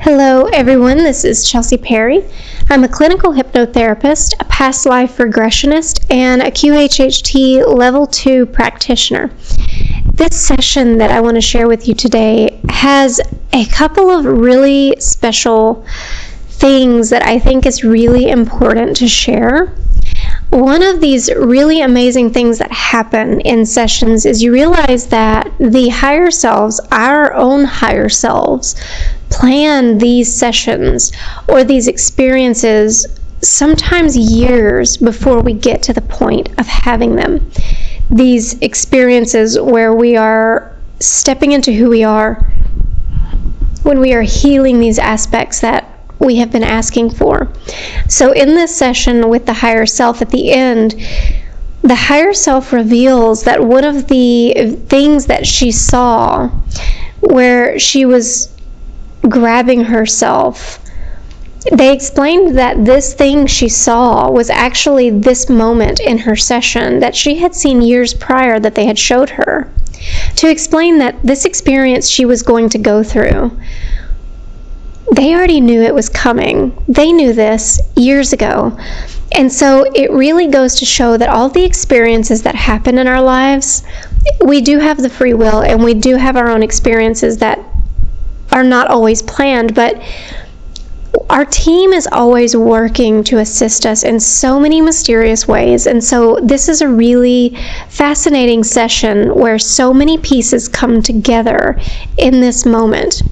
Hello everyone, this is Chelsea Perry. I'm a clinical hypnotherapist, a past life regressionist, and a QHHT Level 2 practitioner. This session that I want to share with you today has a couple of really special things that I think is really important to share. One of these really amazing things that happen in sessions is you realize that the higher selves, our own higher selves, plan these sessions or these experiences sometimes years before we get to the point of having them. These experiences where we are stepping into who we are when we are healing these aspects that we have been asking for. So in this session with the higher self at the end, the higher self reveals that one of the things that she saw where she was grabbing herself, they explained that this thing she saw was actually this moment in her session that she had seen years prior that they had showed her, to explain that this experience she was going to go through, they already knew it was coming. They knew this years ago. And so it really goes to show that all the experiences that happen in our lives, we do have the free will and we do have our own experiences that are not always planned, but our team is always working to assist us in so many mysterious ways. And so this is a really fascinating session where so many pieces come together in this moment.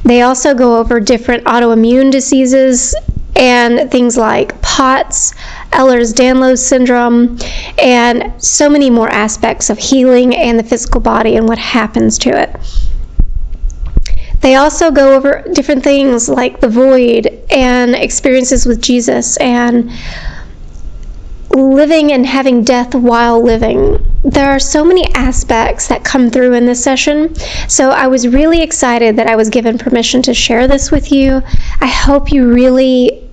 They also go over different autoimmune diseases and things like POTS, Ehlers-Danlos syndrome, and so many more aspects of healing and the physical body and what happens to it. They also go over different things like the void and experiences with Jesus and living and having death while living. There are so many aspects that come through in this session, so I was really excited that I was given permission to share this with you. I hope you really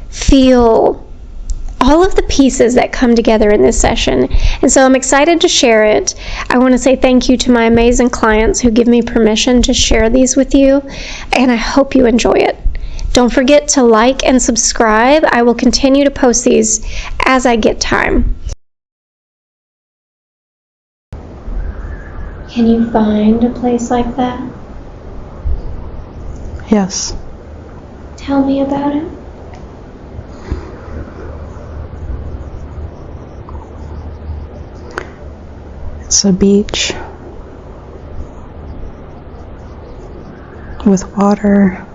feel all of the pieces that come together in this session, and so I'm excited to share it. I want to say thank you to my amazing clients who give me permission to share these with you, and I hope you enjoy it. Don't forget to like and subscribe. I will continue to post these as I get time. Can you find a place like that? Yes. Tell me about it. It's a beach with water,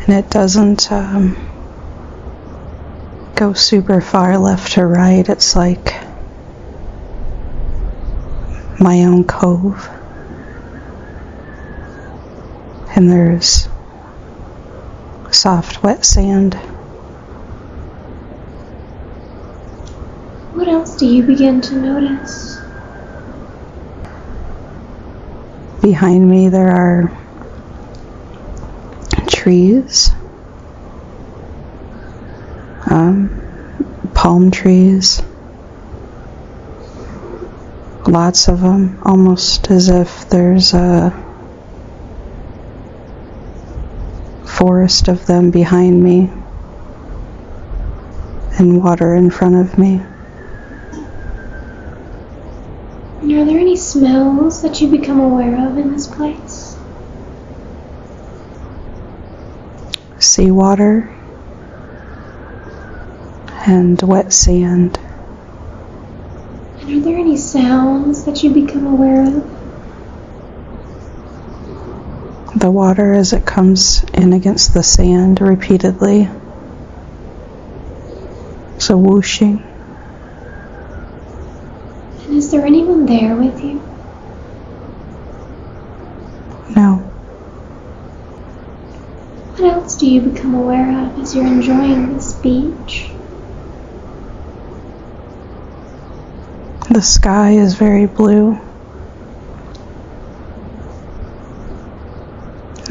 and it doesn't go super far left or right. It's like my own cove, and there's soft, wet sand. What else do you begin to notice? Behind me there are trees, palm trees, lots of them, almost as if there's a forest of them behind me and water in front of me. And are there any smells that you become aware of in this place? Seawater and wet sand. And are there any sounds that you become aware of? The water as it comes in against the sand repeatedly. So whooshing. And is there anyone there with you? No. What else do you become aware of as you're enjoying this beach? The sky is very blue.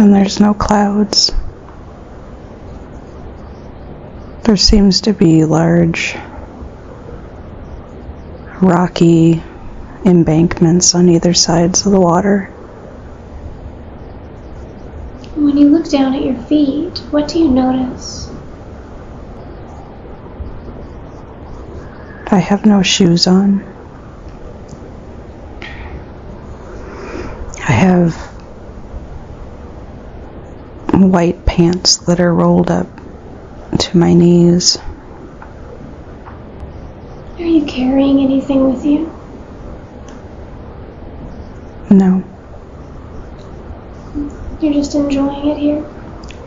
And there's no clouds. There seems to be large rocky embankments on either sides of the water. When you look down at your feet, what do you notice? I have no shoes on. I have white pants that are rolled up to my knees. Are you carrying anything with you? No. You're just enjoying it here?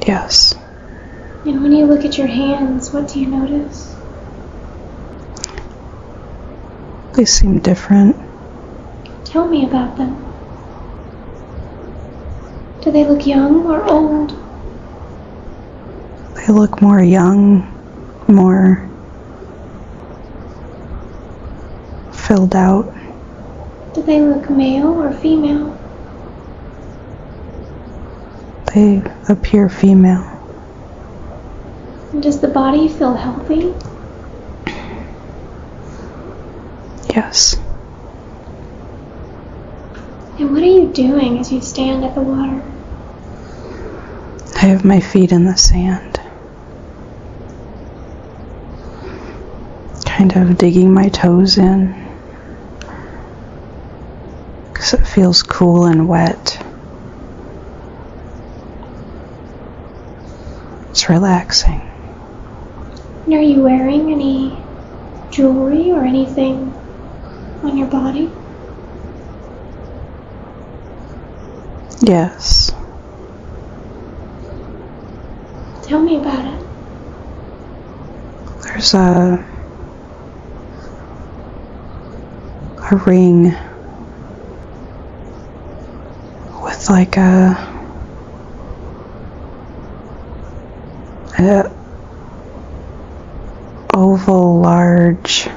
Yes. And when you look at your hands, what do you notice? They seem different. Tell me about them. Do they look young or old? They look more young, more filled out. Do they look male or female? They appear female. And does the body feel healthy? Yes. And what are you doing as you stand at the water? I have my feet in the sand. Kind of digging my toes in. Because it feels cool and wet. It's relaxing. And are you wearing any jewelry or anything on your body? Yes. Tell me about it. There's a ring with like a oval, large,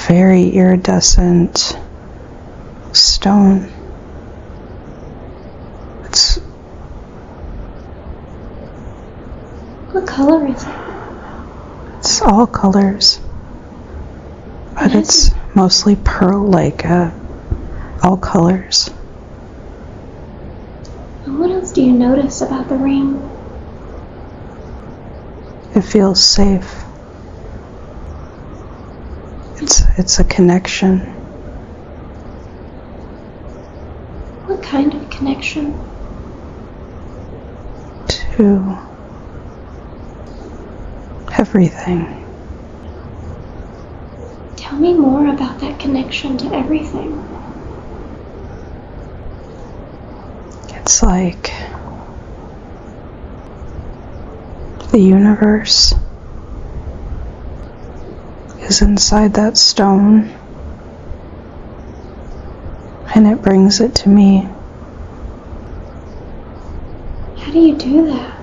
very iridescent stone. What color is it? It's all colors, but it's mostly pearl-like, all colors. And what else do you notice about the ring? It feels safe. It's a connection. What kind of connection? To everything. Tell me more about that connection to everything. It's like the universe is inside that stone, and it brings it to me. How do you do that?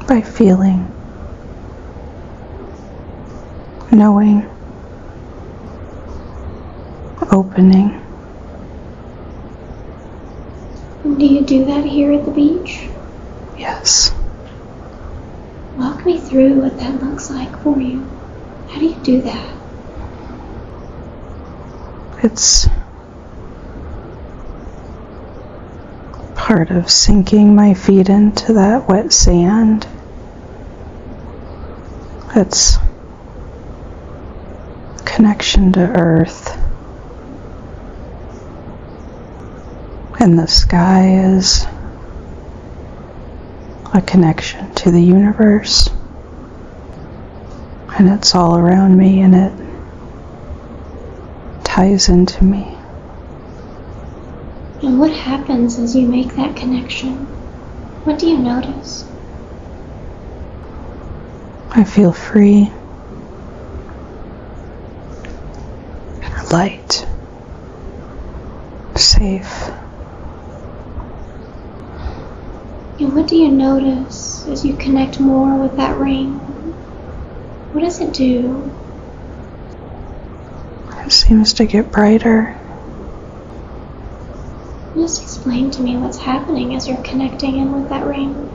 By feeling, knowing, opening. And do you do that here at the beach? Yes. Walk me through what that looks like for you. How do you do that? It's part of sinking my feet into that wet sand. It's connection to earth. And the sky is a connection to the universe. And it's all around me, and it ties into me. And what happens as you make that connection? What do you notice? I feel free, light, safe. And what do you notice as you connect more with that ring? What does it do? It seems to get brighter. Just explain to me what's happening as you're connecting in with that ring.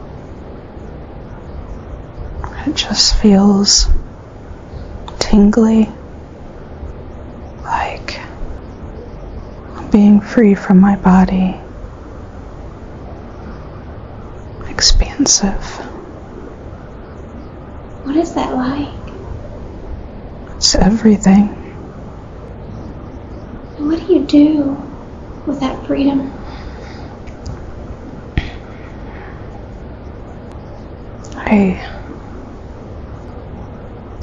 It just feels tingly, like being free from my body. expansive. What is that like? It's everything. And what do you do with that freedom? I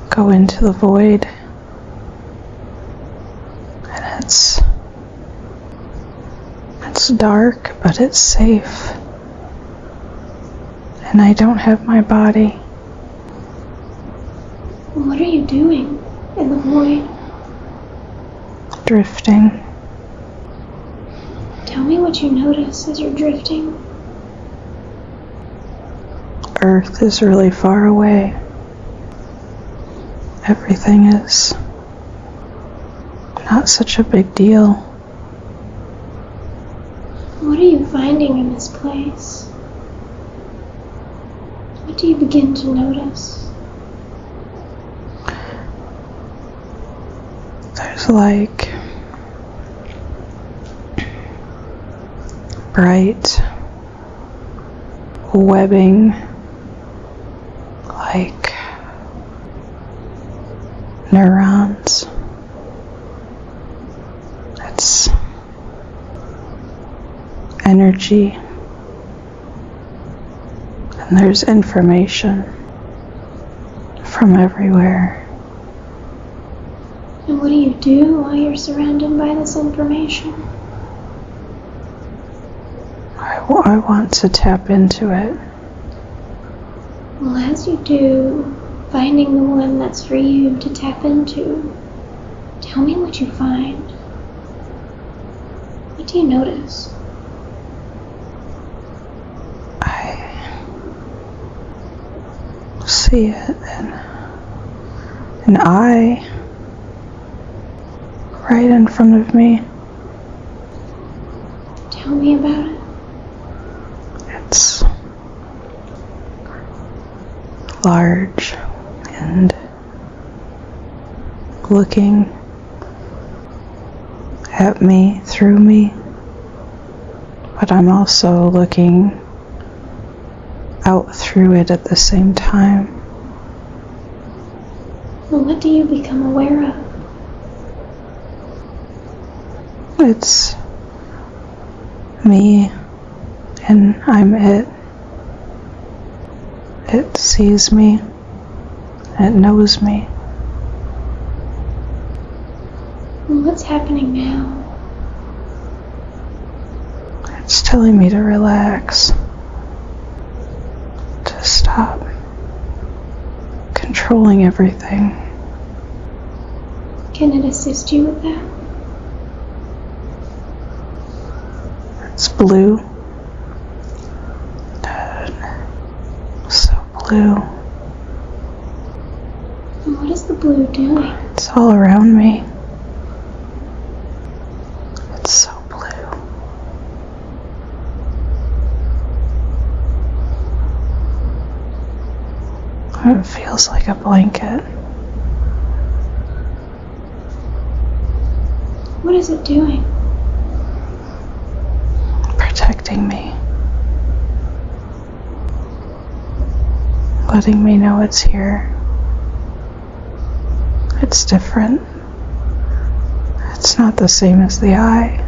go into the void, and it's dark, but it's safe. And I don't have my body. And what are you doing in the void? Drifting. Tell me what you notice as you're drifting. Earth is really far away. Everything is not such a big deal. What are you finding in this place? What do you begin to notice? There's like bright webbing, like neurons. It's energy, and there's information from everywhere. And what do you do while you're surrounded by this information? I want to tap into it. Well, as you do, finding the one that's for you to tap into, tell me what you find. What do you notice? I see it, and an eye right in front of me. Tell me about it. It's large and looking at me, through me, but I'm also looking out through it at the same time. Well, what do you become aware of? It's me, and I'm it. It sees me, it knows me. And what's happening now? It's telling me to relax, to stop controlling everything. Can it assist you with that? It's blue. So blue. And what is the blue doing? It's all around me. It's so blue. It feels like a blanket. What is it doing? Protecting me. Letting me know it's here. It's different. It's not the same as the eye.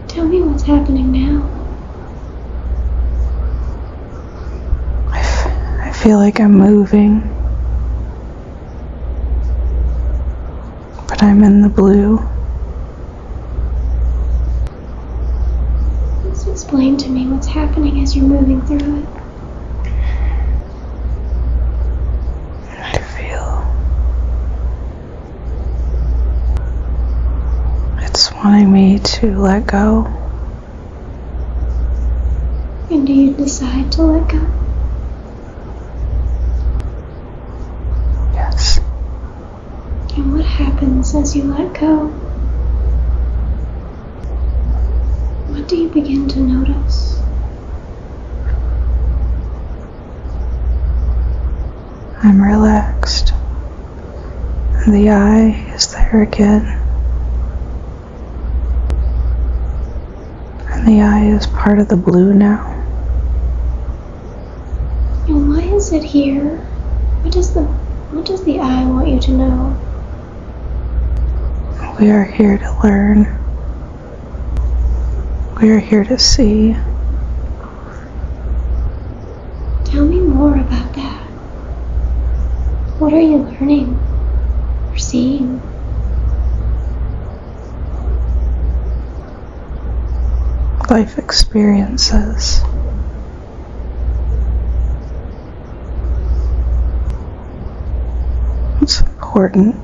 Tell me what's happening now. I feel like I'm moving, but I'm in the blue. Please explain to me what's happening as you're moving through it. I feel it's wanting me to let go. And do you decide to let go? Yes. And what happens as you let go? What do you begin to notice? I'm relaxed. And the eye is there again. And The eye is part of the blue now. And why is it here? What does the eye want you to know? We are here to learn. We are here to see. Tell me more about that. What are you learning or seeing? Life experiences. It's important.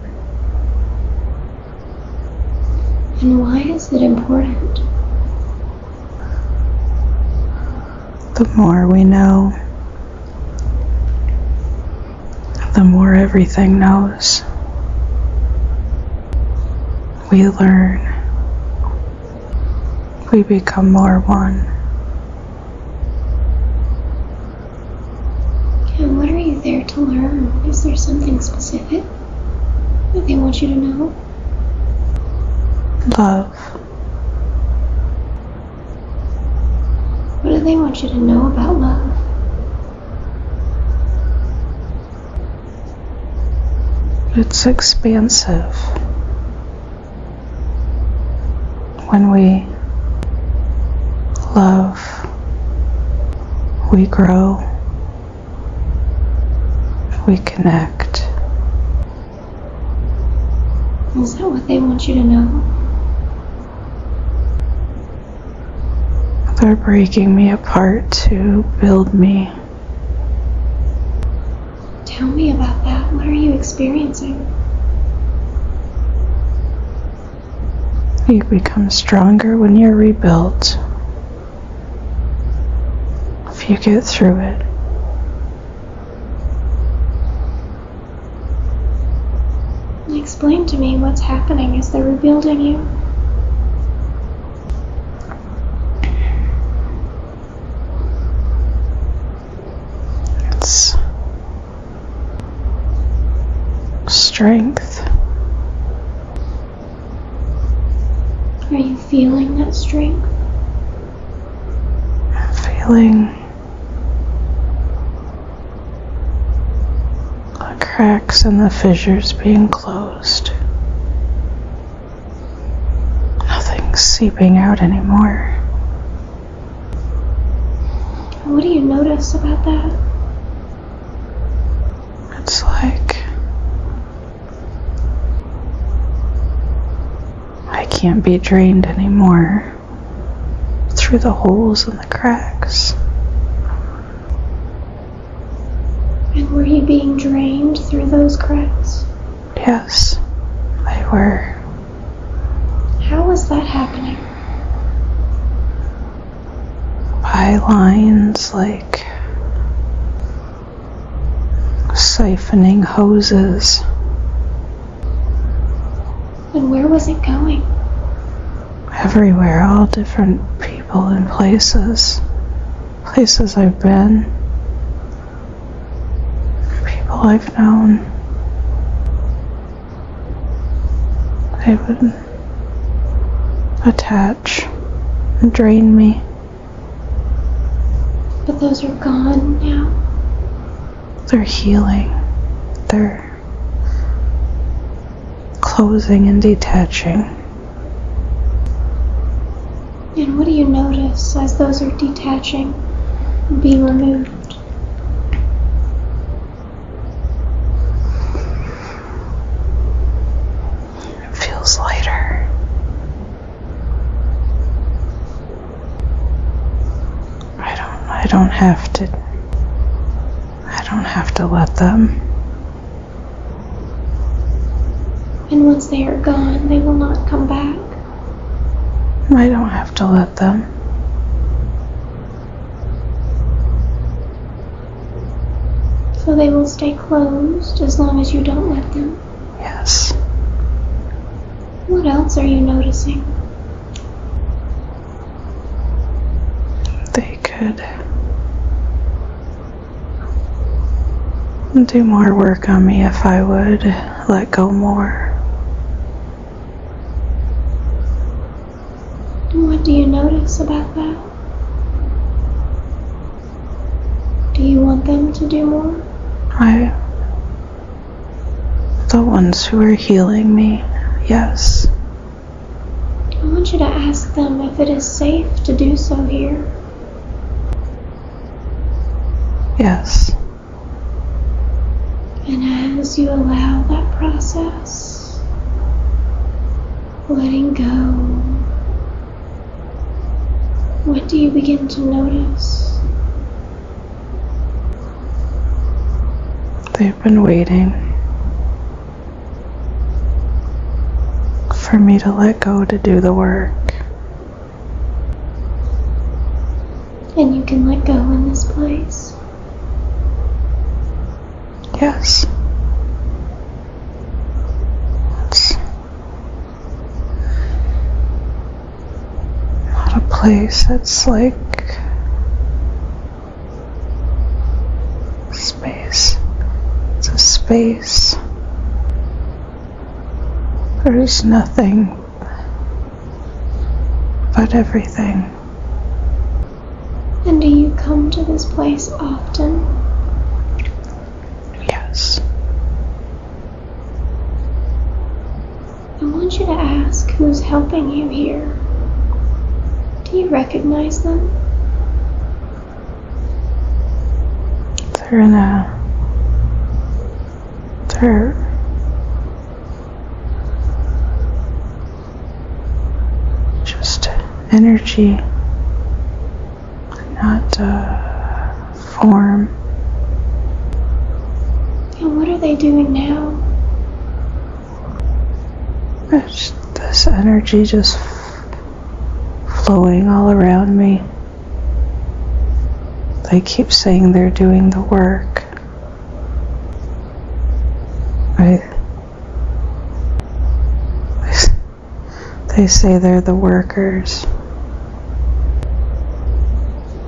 And why is it important? The more we know, the more everything knows. We learn. We become more one. And what are you there to learn? Is there something specific that they want you to know? Love. What do they want you to know about love? It's expansive. When we love, we grow, we connect. Is that what they want you to know? They're breaking me apart to build me. Tell me about that. What are you experiencing? You become stronger when you're rebuilt. If you get through it. Explain to me what's happening as they're rebuilding you. It's strength. Are you feeling that strength? I'm feeling the cracks and the fissures being closed. Nothing's seeping out anymore. What do you notice about that? It's like I can't be drained anymore through the holes and the cracks. And were you being drained through those cracks? Yes, they were. How was that happening? By lines like siphoning hoses. And where was it going? Everywhere, all different people and places. Places I've been. People I've known. They would attach and drain me. But those are gone now. They're healing. They're closing and detaching. And what do you notice as those are detaching and being removed? It feels lighter. I don't have to let them. And once they are gone, they will not come back. I don't have to let them. So they will stay closed as long as you don't let them. Yes. What else are you noticing? They could do more work on me if I would let go more. What do you notice about that? Do you want them to do more? The ones who are healing me, yes. I want you to ask them if it is safe to do so here. Yes. And as you allow that process, letting go, what do you begin to notice? They've been waiting for me to let go to do the work. And you can let go in this place. Yes. It's not a place, it's like space. It's a space. There's nothing but everything. And do you come to this place often? Yes. I want you to ask who's helping you here. Do you recognize them? They're just energy, not form. And what are they doing now? It's this energy just flowing all around me. They keep saying they're doing the work. They say they're the workers.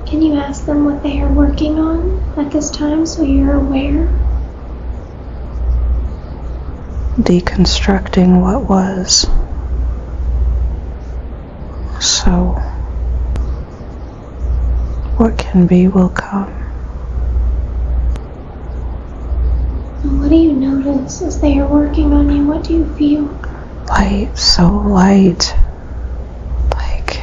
Can you ask them what they are working on at this time so you're aware? Deconstructing what was. So, what can be will come. And what do you notice as they are working on you? What do you feel? Light, so light. Like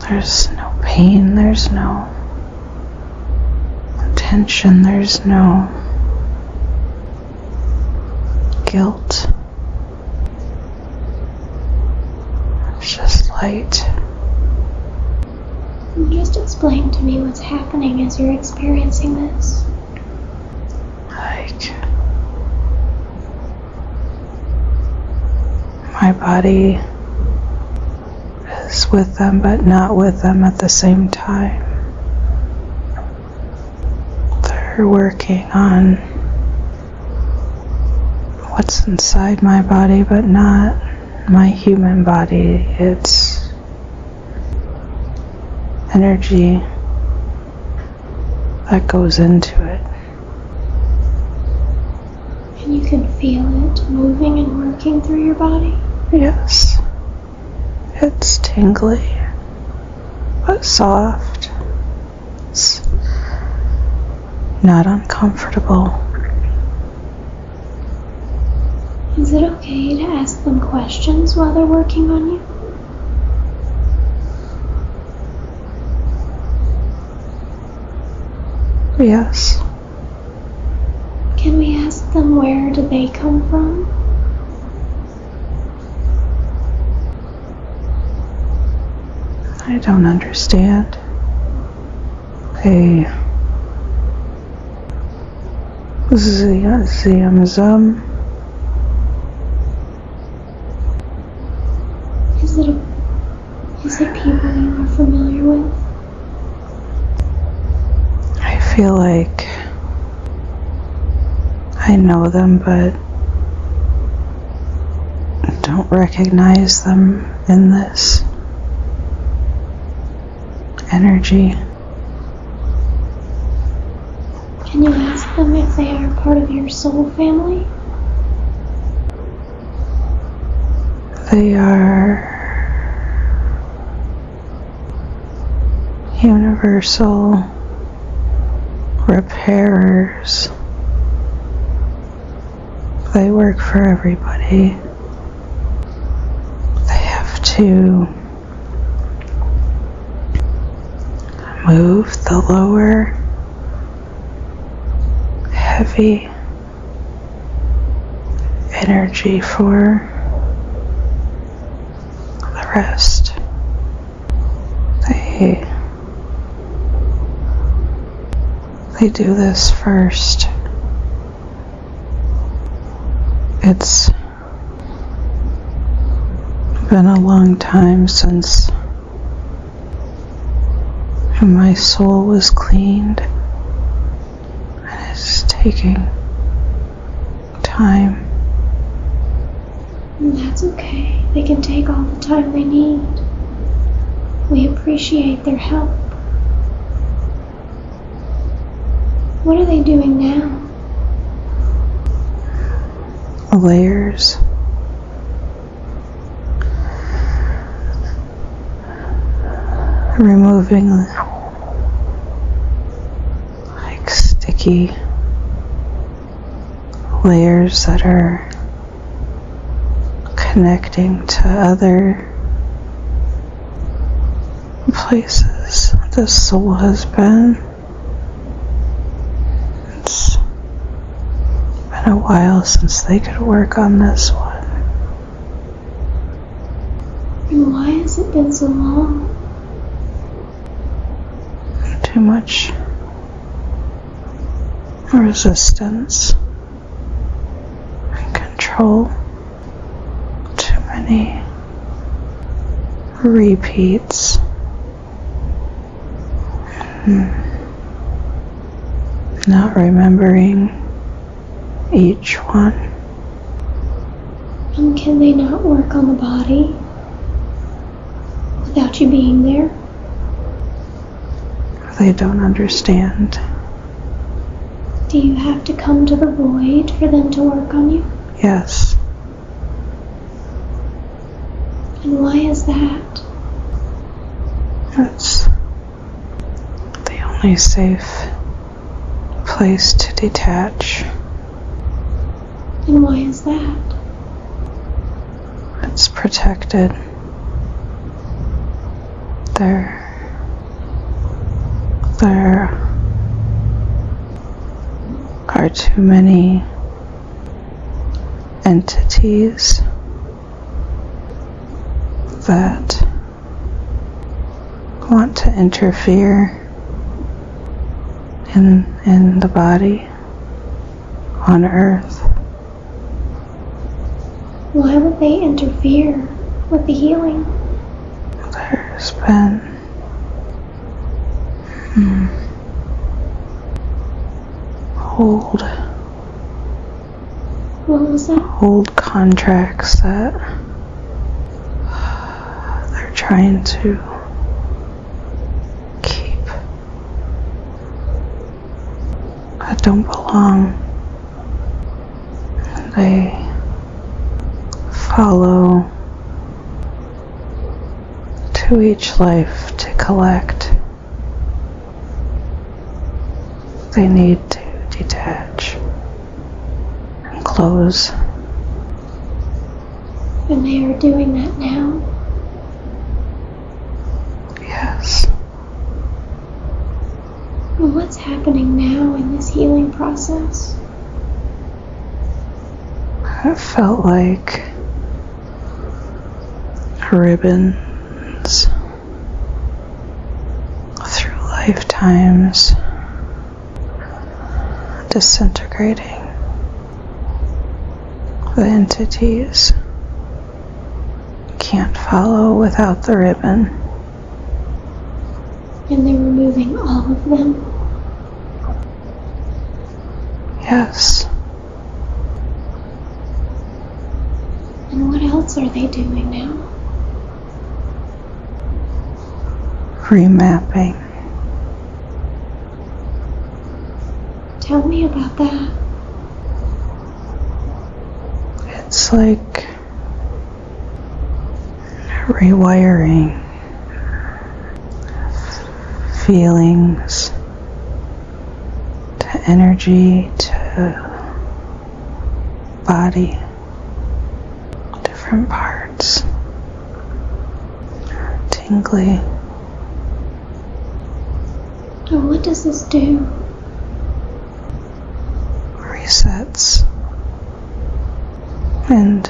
there's no pain, there's no tension, there's no guilt. It's just light. And just explain to me what's happening as you're experiencing this. Like my body is with them but not with them at the same time. They're working on what's inside my body but not my human body. It's energy that goes into it. And you can feel it moving and working through your body? Yes. It's tingly, but soft. It's not uncomfortable. Is it okay to ask them questions while they're working on you? Yes. Can we ask them where do they come from? I don't understand. Hey, Zam. Is it people you are familiar with? I feel like I know them, but don't recognize them in this energy. Can you ask them if they are part of your soul family? They are universal repairers. They work for everybody. They have to move the lower, heavy energy for the rest. They do this first. It's been a long time since my soul was cleaned, and it's taking time. And that's okay. They can take all the time they need. We appreciate their help. What are they doing now? Layers. Removing like sticky layers that are connecting to other places the soul has been. It's been a while since they could work on this one. And why has it been so long? Too much resistance and control. Too many repeats. Not remembering each one. And can they not work on the body without you being there? They don't understand. Do you have to come to the void for them to work on you? Yes. And why is that? It's the only safe place to detach. And why is that? It's protected. There are too many entities that want to interfere in the body on Earth. Why would they interfere with the healing? There's been What was that? old contracts that they're trying to keep that don't belong. They follow to each life to collect. They need to detach and close. And they are doing that now? Yes. And what's happening now in this healing process? It felt like ribbons through lifetimes disintegrating. The entities can't follow without the ribbon. And they're removing all of them? Yes. And what else are they doing now? Remapping. Tell me about that. It's like rewiring feelings to energy to body, different parts, tingly. And what does this do? Resets. And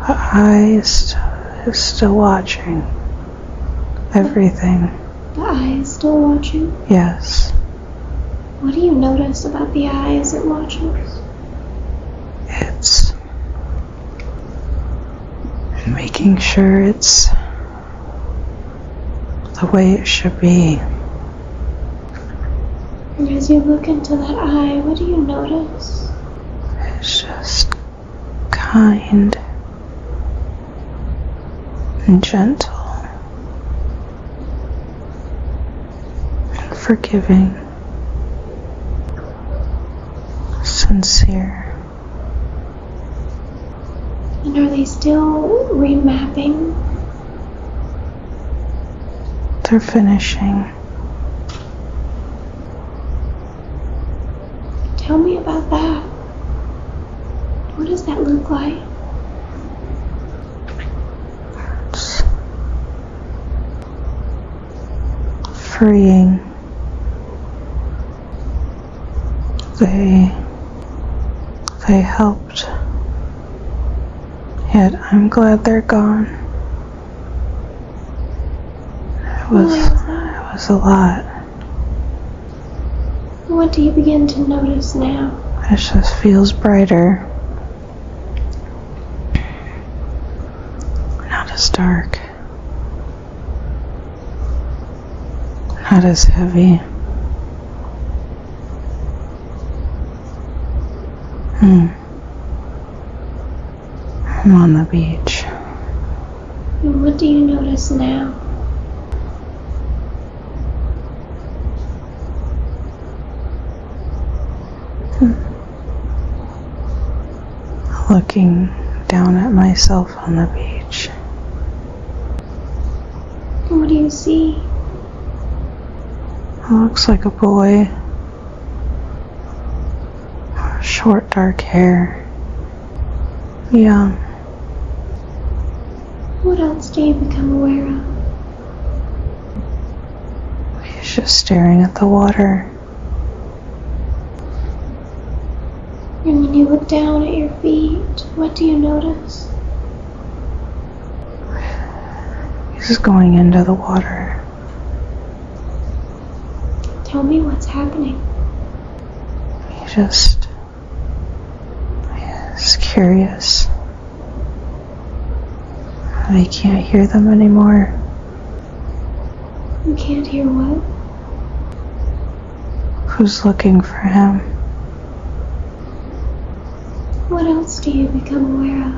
the eye is still watching everything. The eye is still watching? Yes. What do you notice about the eye as it watches? It's making sure it's the way it should be. And as you look into that eye, what do you notice? It's just kind and gentle and forgiving, sincere. And are they still remapping? They're finishing. Tell me about that. What does that look like? It's freeing. They helped. Yet I'm glad they're gone. It was a lot. What do you begin to notice now? It just feels brighter. Not as dark. Not as heavy. I'm on the beach. And what do you notice now? Looking down at myself on the beach. And what do you see? It looks like a boy. Short, dark hair. Young. What else do you become aware of? He's just staring at the water. And when you look down at your feet, what do you notice? He's going into the water. Tell me what's happening. He is curious. He can't hear them anymore. You can't hear what? Who's looking for him? What else do you become aware of?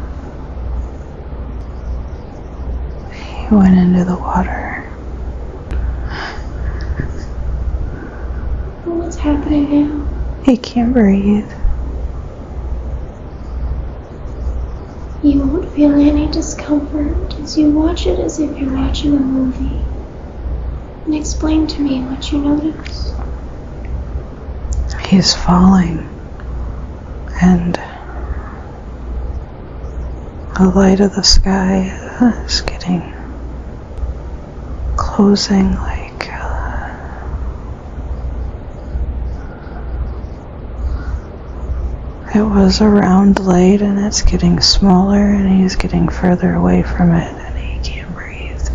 He went into the water. What's happening now? He can't breathe. You won't feel any discomfort as you watch it as if you're watching a movie. And explain to me what you notice. He's falling. And the light of the sky is getting closing like it was a round light, and it's getting smaller, and he's getting further away from it, and he can't breathe.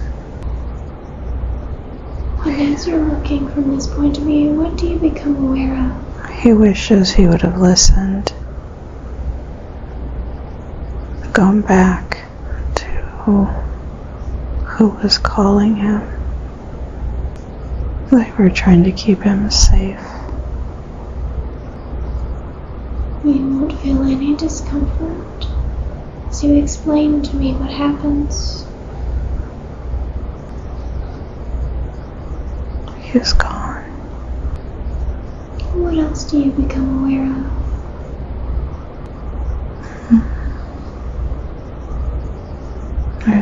And as you're looking from this point of view, what do you become aware of? He wishes he would have listened, gone back to who was calling him. They were trying to keep him safe. You won't feel any discomfort as you explain to me what happens. He's gone. What else do you become aware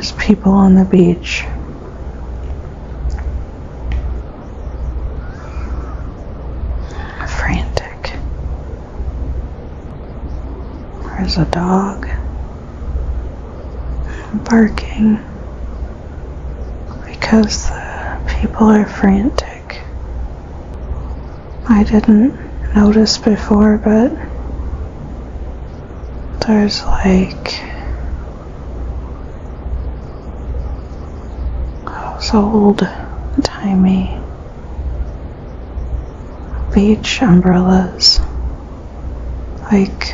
There's people on the beach. Frantic. There's a dog barking because the people are frantic. I didn't notice before, but there's like those old-timey beach umbrellas, like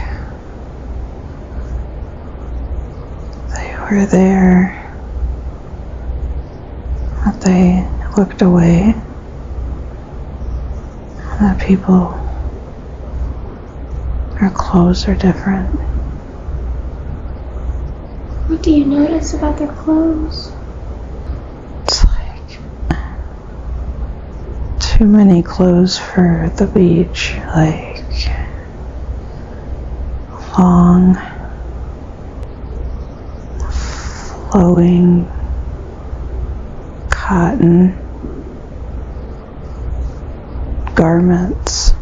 they were there, but they looked away. The people, their clothes are different. What do you notice about their clothes? It's like too many clothes for the beach, like long, flowing cotton garments,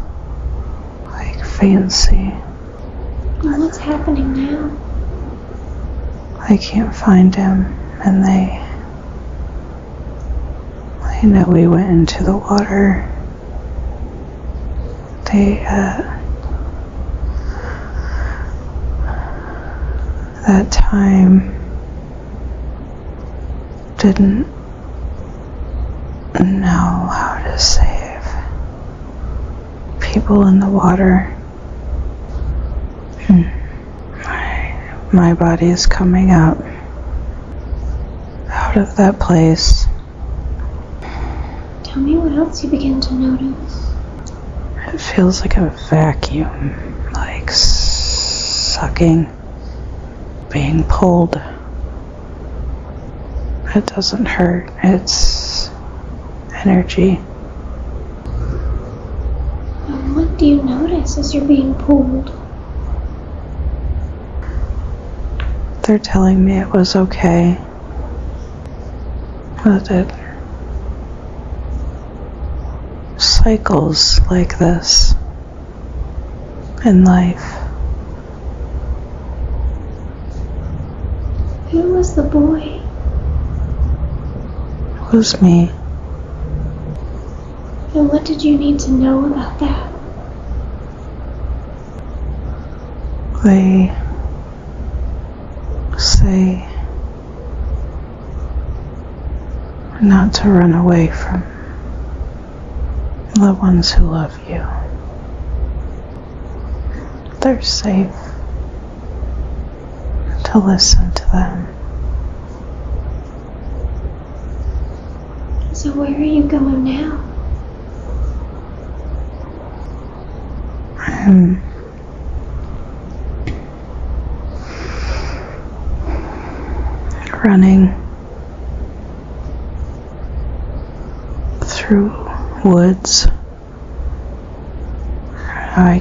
like fancy. And what's happening now? I can't find him, and they know we went into the water. They that time didn't know how to save people in the water. My body is coming up out of that place. Tell me what else you begin to notice. It feels like a vacuum, like sucking, being pulled. It doesn't hurt, it's energy. And what do you notice as you're being pulled? They're telling me it was okay, but it cycles like this in life. Who was the boy? It was me. And what did you need to know about that? They say not to run away from the ones who love you. They're safe to listen to them. So where are you going now? I'm running through woods. I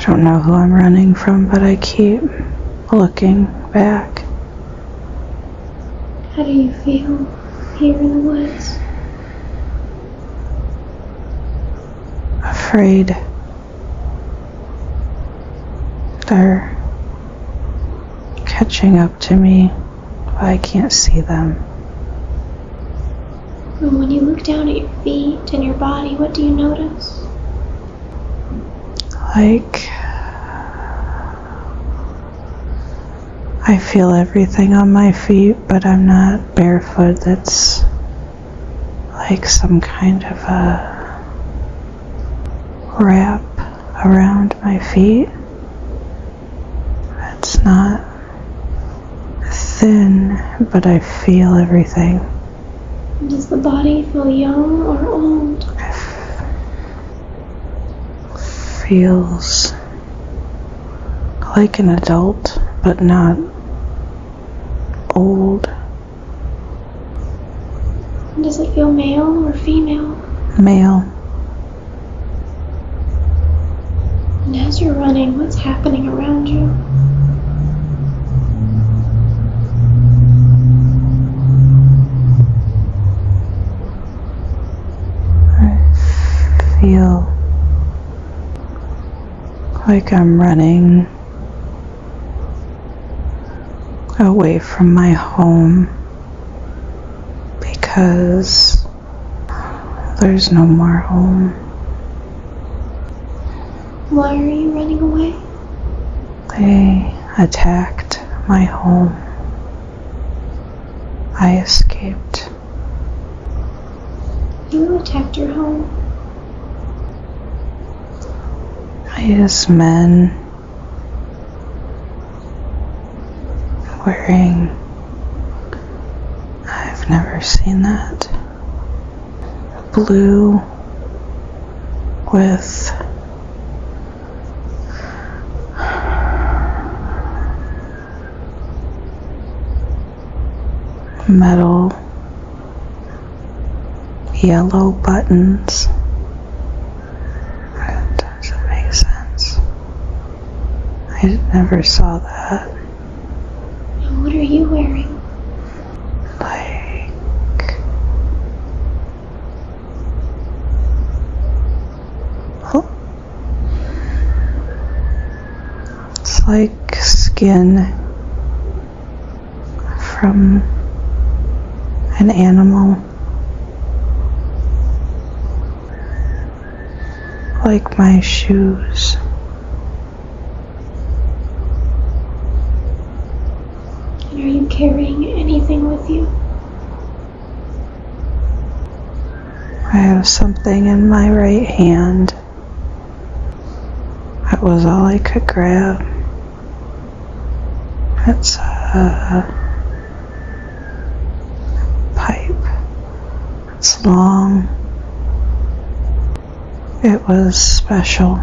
don't know who I'm running from, but I keep looking back. How do you feel here in the woods? Afraid. They're catching up to me, but I can't see them. And when you look down at your feet and your body, what do you notice? Like, I feel everything on my feet, but I'm not barefoot. That's like some kind of a wrap around my feet. It's not thin, but I feel everything. Does the body feel young or old? Feels like an adult, but not old. Does it feel male or female? Male. And as you're running, what's happening around you? feel like I'm running away from my home because there's no more home. Why are you running away? They attacked my home. I escaped. Who attacked your home? These men wearing, I've never seen that, blue with metal yellow buttons. Does it make sense? I never saw that. And what are you wearing? Like it's like skin from an animal, like my shoes. And are you carrying anything with you? I have something in my right hand. That was all I could grab. It's a pipe. It's long. It was special.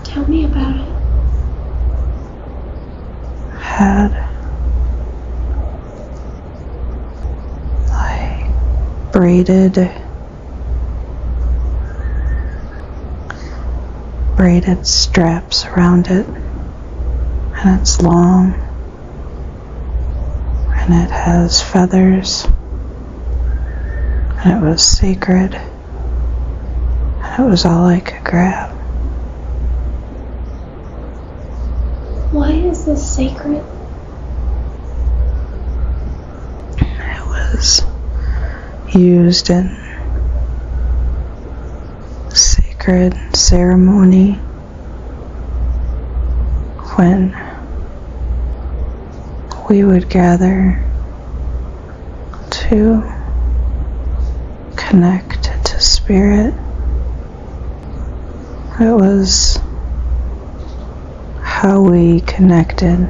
Tell me about it. Had like braided straps around it, and it's long, and it has feathers, and it was sacred, and it was all I could grab. Why is this sacred? It was used in sacred ceremony when we would gather to connect to spirit. It was how we connected.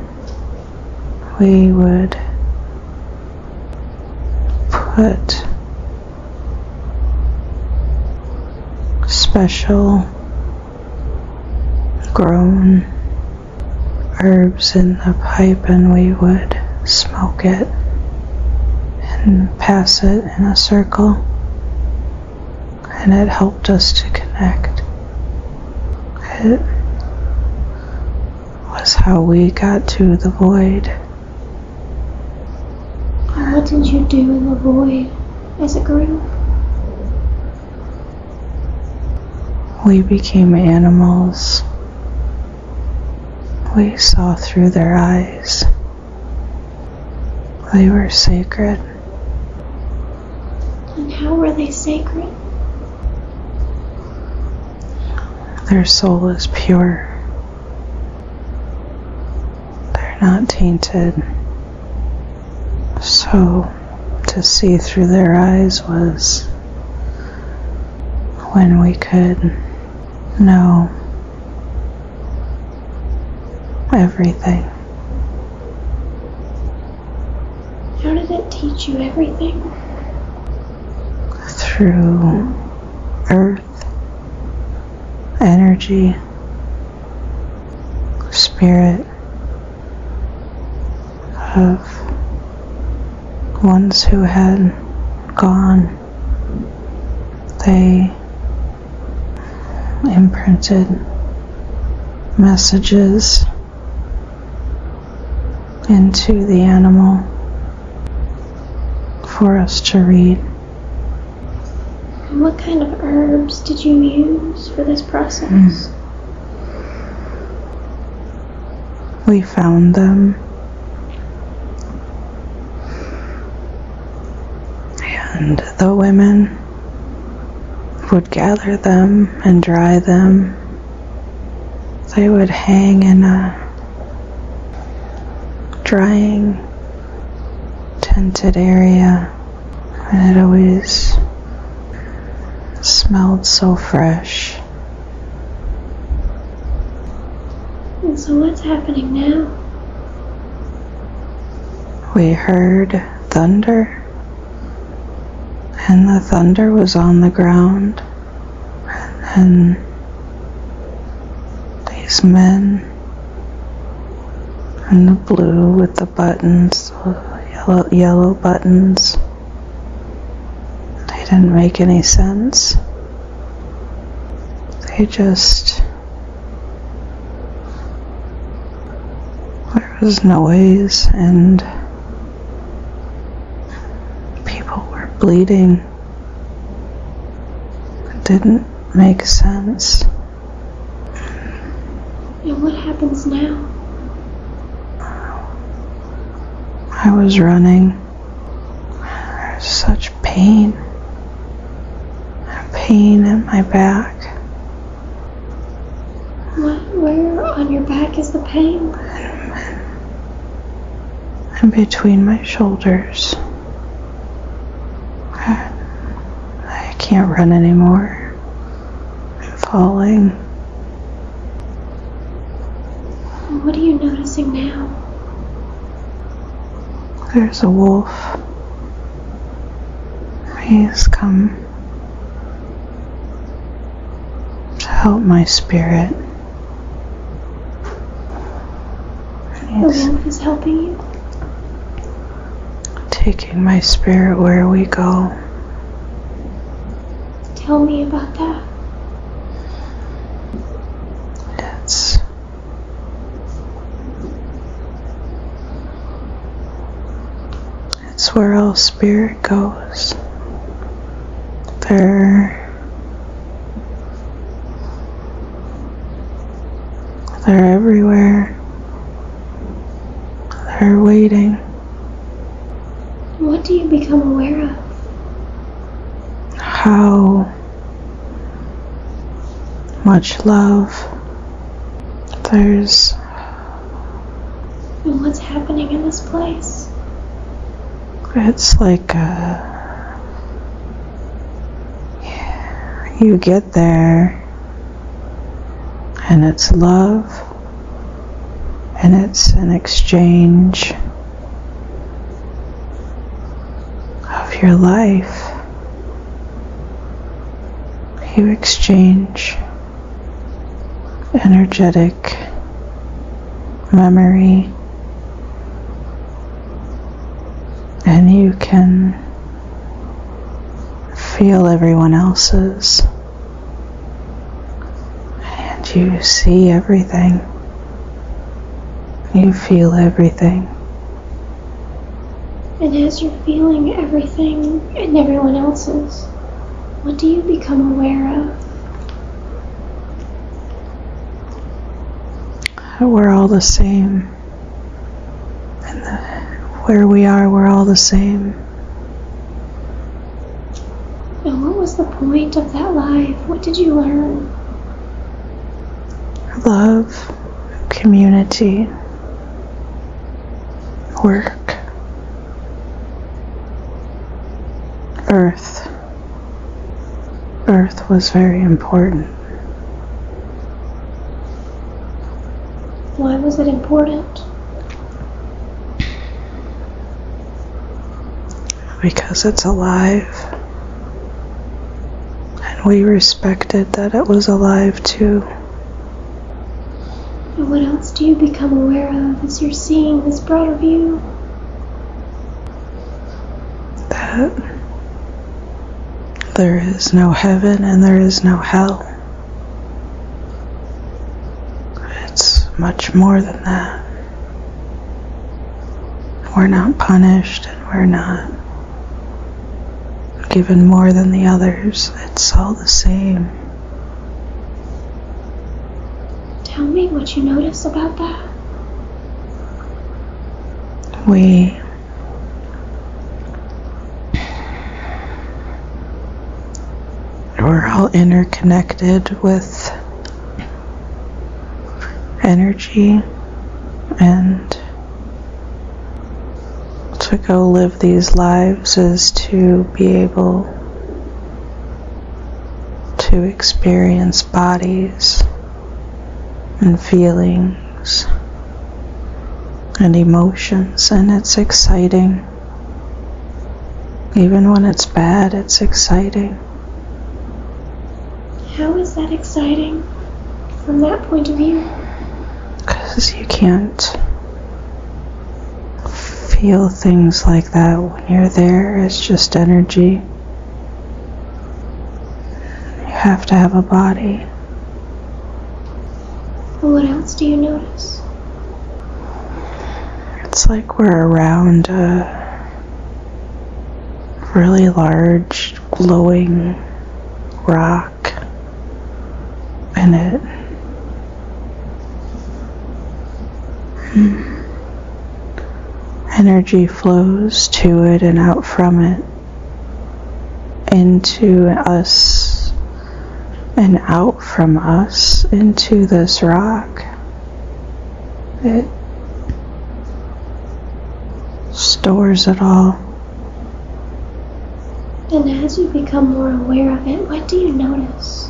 We would put special grown herbs in the pipe, and we would smoke it and pass it in a circle, and it helped us to connect. It was how we got to the void. And what did you do in the void as a group? We became animals. We saw through their eyes. They were sacred. And how were they sacred? Their soul is pure. They're not tainted. So, to see through their eyes was when we could know everything. How did it teach you everything? Through earth, energy, spirit of ones who had gone. They imprinted messages into the animal for us to read. And what kind of herbs did you use for this process? We found them. And the women would gather them and dry them. They would hang in a drying, tented area, and it always smelled so fresh. And so what's happening now? We heard thunder, and the thunder was on the ground, and these men in the blue with the buttons, yellow buttons, they didn't make any sense. They just, there was noise and people were bleeding. It didn't make sense. And what happens now? I was running. There's such pain. Pain in my back. Where on your back is the pain? And between my shoulders. I can't run anymore. I'm falling. What are you noticing now? There's a wolf. He's come to help my spirit. The wolf is helping you? Taking my spirit where we go. Tell me about that. It's where all spirit goes. They're everywhere. They're waiting. What do you become aware of? How much love there's. And what's happening in this place? It's like you get there and it's love and it's an exchange of your life. You exchange energetic memory, and you can feel everyone else's, and you see everything, you feel everything. And as you're feeling everything and everyone else's, what do you become aware of? We're all the same. Where we are, we're all the same. And what was the point of that life? What did you learn? Love, community, work, earth. Earth was very important. Why was it important? Because it's alive. And we respected that it was alive too. And what else do you become aware of as you're seeing this broader view? That there is no heaven and there is no hell. It's much more than that. We're not punished and we're not given more than the others. It's all the same. Tell me what you notice about that. We're all interconnected with energy, and to go live these lives is to be able to experience bodies and feelings and emotions, and it's exciting. Even when it's bad, it's exciting. How is that exciting from that point of view? Because you can't feel things like that when you're there. It's just energy. You have to have a body. What else do you notice? It's like we're around a really large glowing rock, and energy flows to it and out from it into us and out from us into this rock. It stores it all. And as you become more aware of it, what do you notice?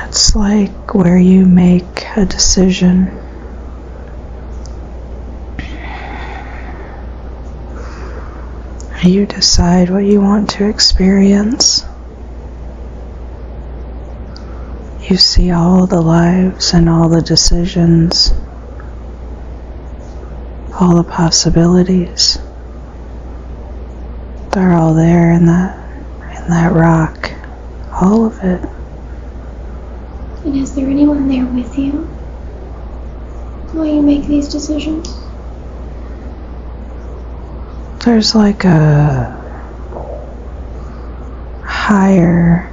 It's like where you make a decision. You decide what you want to experience. You see all the lives and all the decisions, all the possibilities. They're all there in that rock. All of it. And is there anyone there with you while you make these decisions? There's like a higher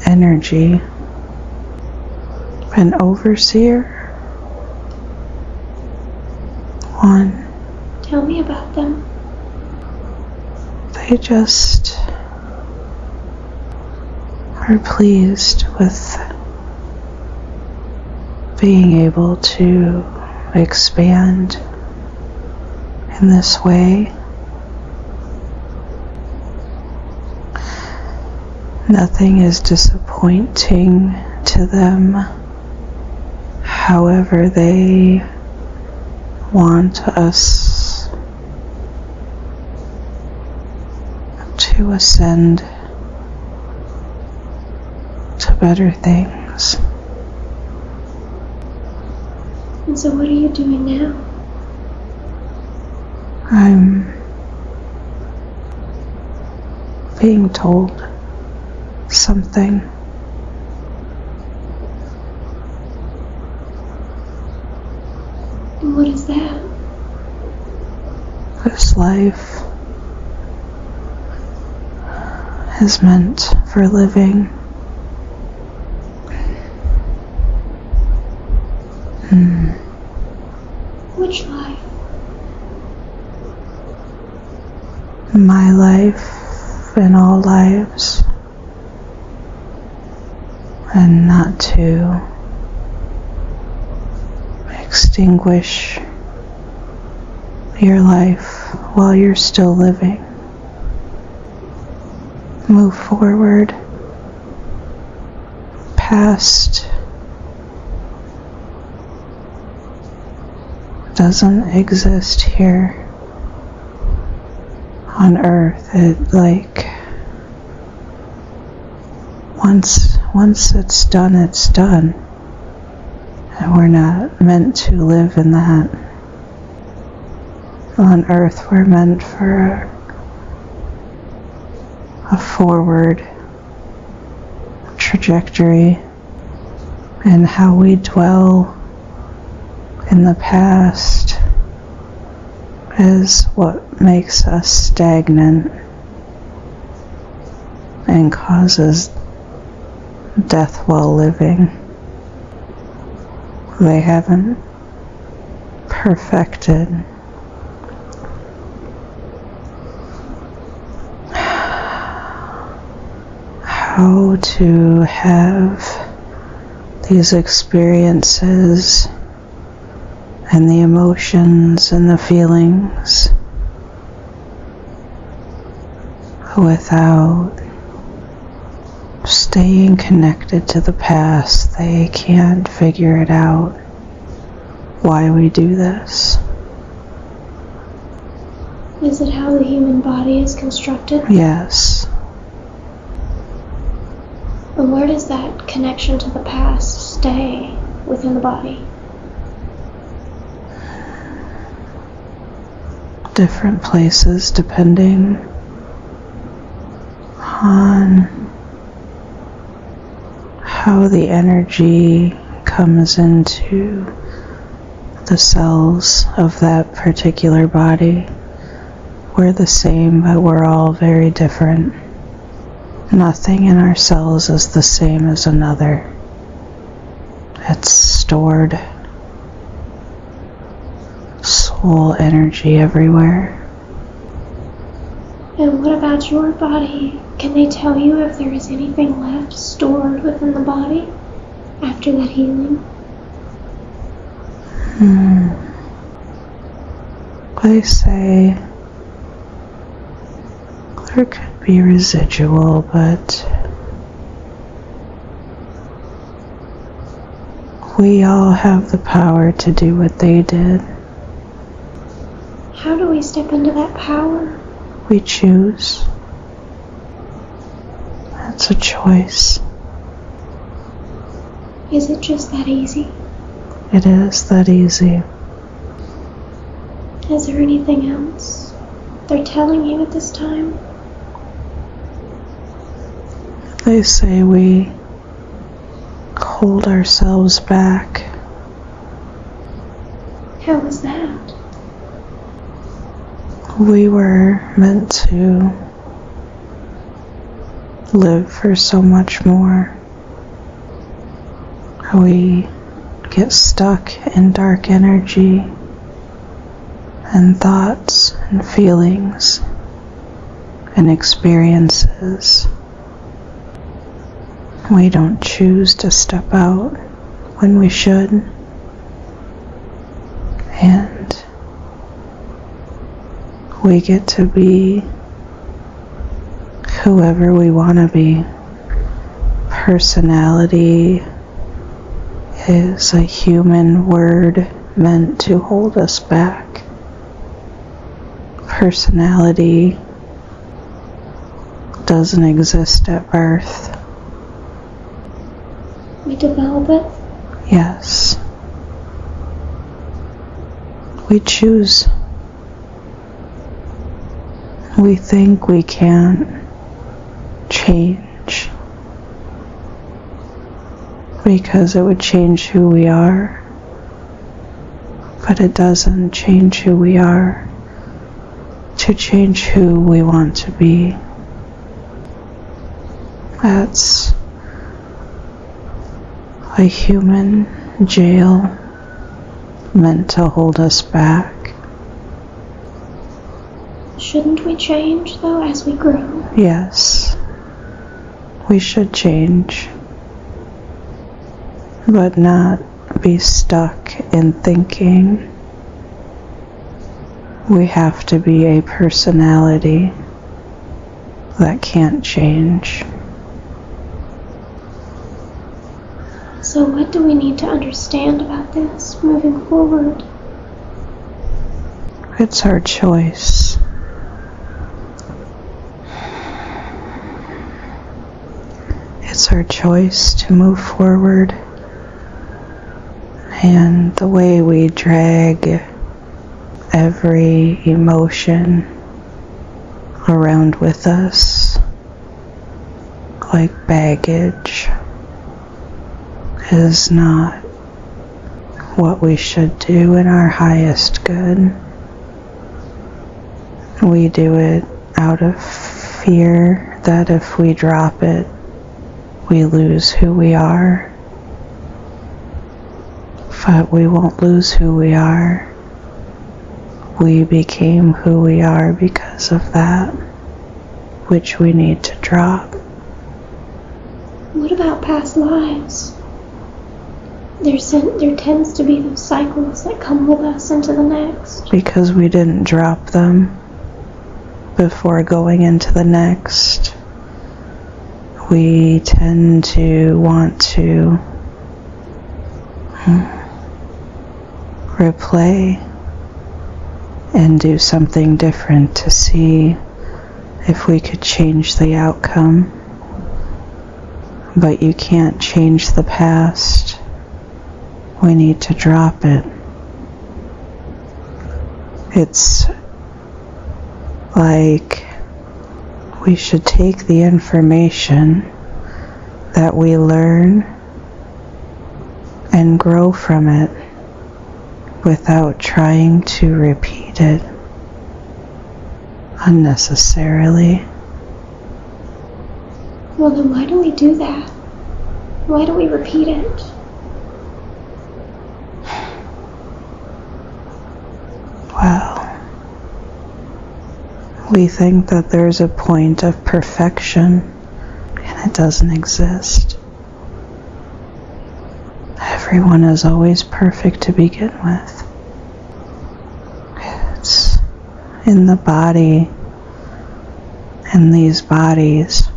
energy, an overseer. One. Tell me about them. They just are pleased with being able to expand in this way. Nothing is disappointing to them. However, they want us to ascend to better things. And so what are you doing now? I'm being told something. And what is that? This life is meant for living. Which life? My life and all lives, and not to extinguish your life while you're still living. Move forward. Past doesn't exist here on earth. It like once it's done, it's done. And we're not meant to live in that. On earth we're meant for a forward trajectory, and how we dwell in the past is what makes us stagnant and causes death while living. They haven't perfected how to have these experiences and the emotions and the feelings without staying connected to the past. They can't figure it out why we do this. Is it how the human body is constructed? Yes. And where does that connection to the past stay within the body? Different places depending on how the energy comes into the cells of that particular body. We're the same, but we're all very different. Nothing in our cells is the same as another. It's stored soul energy everywhere. And what about your body? Can they tell you if there is anything left stored within the body after that healing? They say there could be residual, but we all have the power to do what they did. How do we step into that power? We choose. It's a choice. Is it just that easy? It is that easy. Is there anything else they're telling you at this time? They say we hold ourselves back. How is that? We were meant to live for so much more. We get stuck in dark energy and thoughts and feelings and experiences. We don't choose to step out when we should. And we get to be whoever we want to be. Personality is a human word meant to hold us back. Personality doesn't exist at birth. We develop it? Yes. We choose. We think we can't change because it would change who we are, but it doesn't change who we are to change who we want to be. That's a human jail meant to hold us back. Shouldn't we change, though, as we grow? Yes, we should change, but not be stuck in thinking. We have to be a personality that can't change. So what do we need to understand about this moving forward? It's our choice. It's our choice to move forward. And the way we drag every emotion around with us, like baggage, is not what we should do in our highest good. We do it out of fear that if we drop it, we lose who we are. But we won't lose who we are. We became who we are because of that, which we need to drop. What about past lives? There tends to be those cycles that come with us into the next. Because we didn't drop them before going into the next, we tend to want to replay and do something different to see if we could change the outcome. But you can't change the past. We need to drop it. It's like we should take the information that we learn and grow from it without trying to repeat it unnecessarily. Well, then why do we do that? Why do we repeat it? Well, we think that there's a point of perfection, and it doesn't exist. Everyone is always perfect to begin with. It's in the body, in these bodies.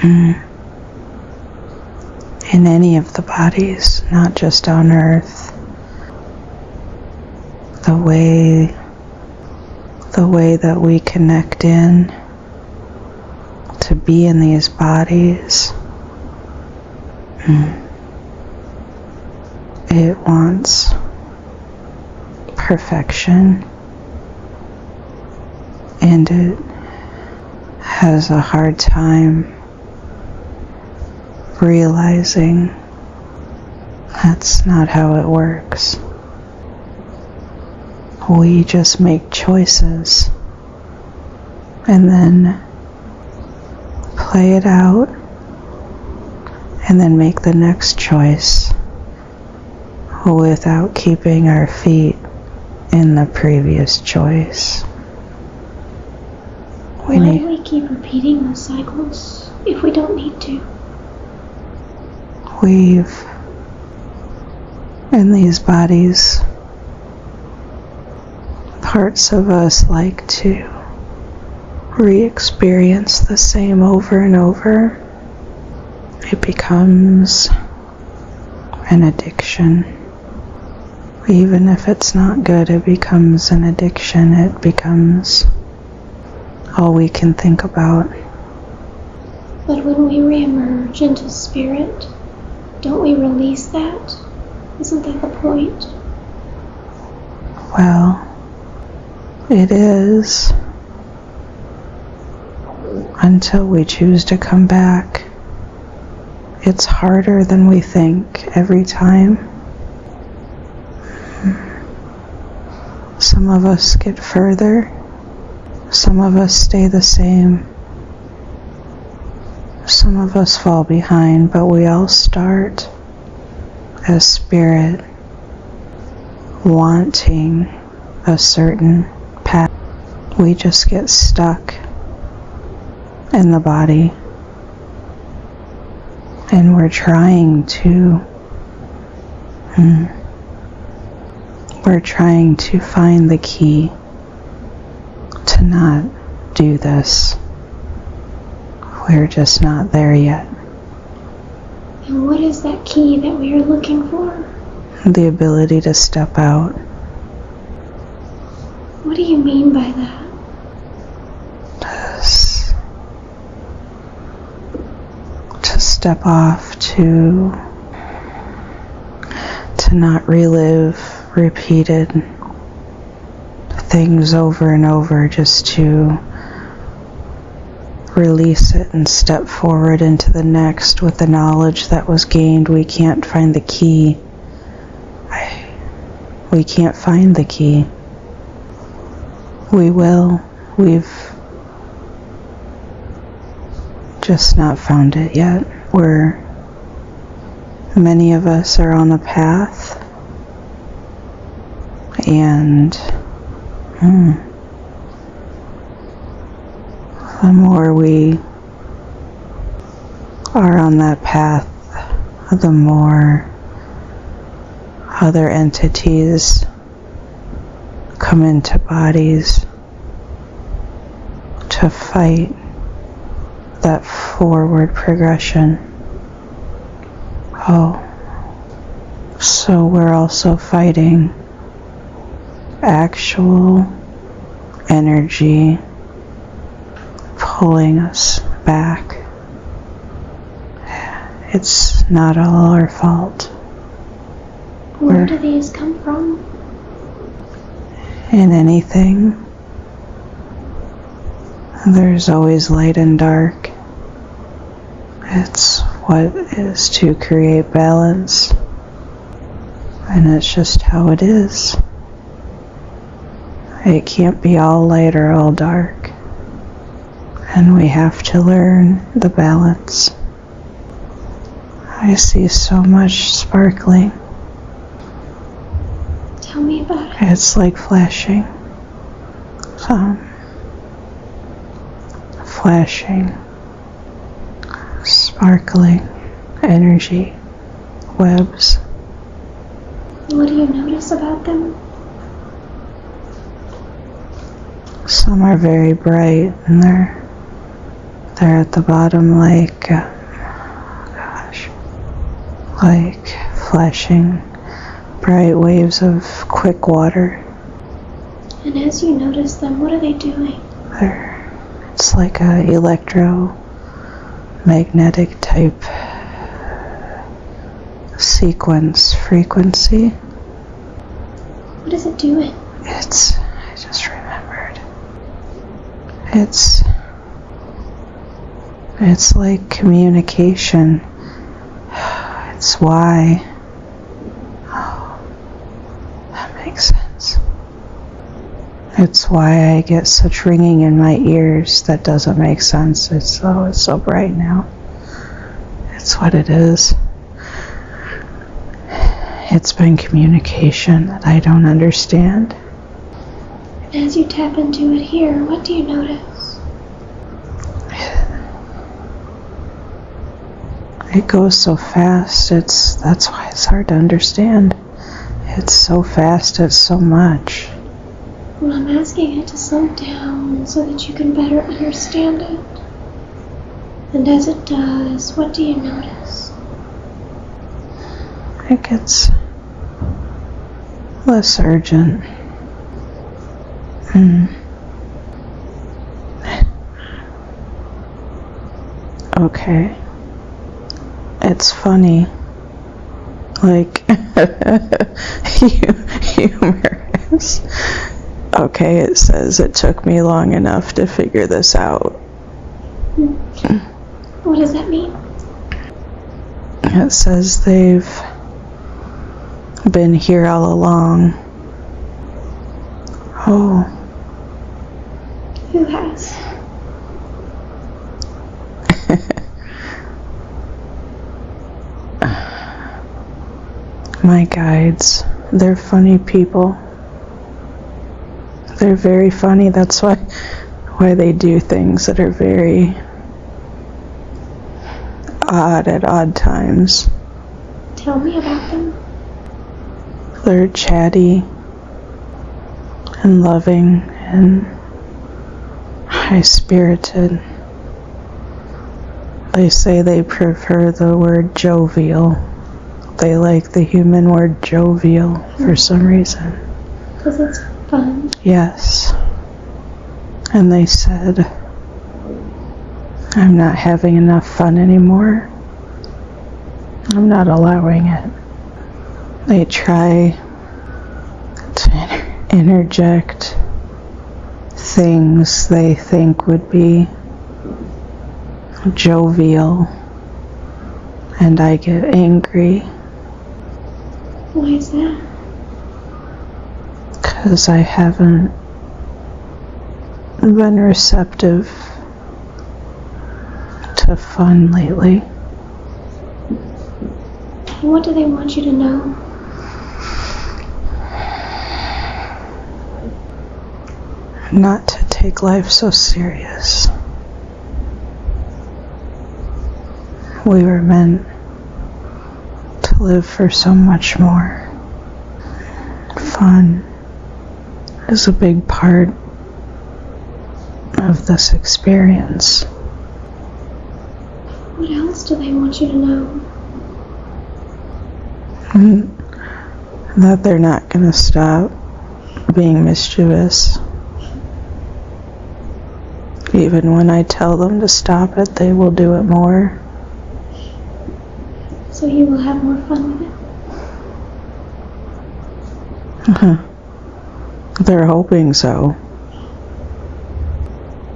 In any of the bodies, not just on Earth. The way that we connect in to be in these bodies, it wants perfection, and it has a hard time realizing that's not how it works. We just make choices and then play it out and then make the next choice without keeping our feet in the previous choice. Why do we keep repeating those cycles if we don't need to? In these bodies, parts of us like to re-experience the same over and over. It becomes an addiction. Even if it's not good, it becomes an addiction. It becomes all we can think about. But when we re-emerge into spirit, don't we release that? Isn't that the point? Well, it is, until we choose to come back. It's harder than we think every time. Some of us get further, some of us stay the same, some of us fall behind, but we all start as spirit, wanting a certain path. We just get stuck in the body, and we're trying to find the key to not do this. We're just not there yet. And what is that key that we are looking for? The ability to step out. What do you mean by that? To step off, to not relive repeated things over and over, just to release it and step forward into the next with the knowledge that was gained. We can't find the key. We can't find the key. We will. We've just not found it yet. Many of us are on a path, and the more we are on that path, the more other entities come into bodies to fight that forward progression. Oh, so we're also fighting actual energy pulling us back. It's not all our fault. Where do these come from? In anything, there's always light and dark. It's what is to create balance, and it's just how it is. It can't be all light or all dark, and we have to learn the balance. I see so much sparkling. Tell me about it. It's like flashing. Flashing, sparkling energy webs. What do you notice about them? Some are very bright, and they're at the bottom like like flashing bright waves of quick water. And as you notice them, what are they doing? It's like a electromagnetic type sequence frequency. What is it doing? I just remembered. It's like communication. It's why. Oh, that makes sense. It's why I get such ringing in my ears that doesn't make sense. It's so bright now. It's what it is. It's been communication that I don't understand. As you tap into it here, what do you notice? It goes so fast. That's why it's hard to understand. It's so fast. It's so much. Well, I'm asking it to slow down so that you can better understand it. And as it does, what do you notice? It gets less urgent. Okay. It's funny. Like, humorous. Okay, it says it took me long enough to figure this out. What does that mean? It says they've been here all along. Oh. Who has? My guides. They're funny people. They're very funny. That's why they do things that are very odd at odd times. Tell me about them. They're chatty and loving and high-spirited. They say they prefer the word jovial. They like the human word jovial for some reason. Because it's fun. Yes. And they said, I'm not having enough fun anymore. I'm not allowing it. They try to interject things they think would be jovial, and I get angry. Why is that? Because I haven't been receptive to fun lately. What do they want you to know? Not to take life so serious. We were meant to live for so much more. Fun is a big part of this experience. What else do they want you to know? That they're not going to stop being mischievous. Even when I tell them to stop it, they will do it more. So you will have more fun with it? They're hoping so.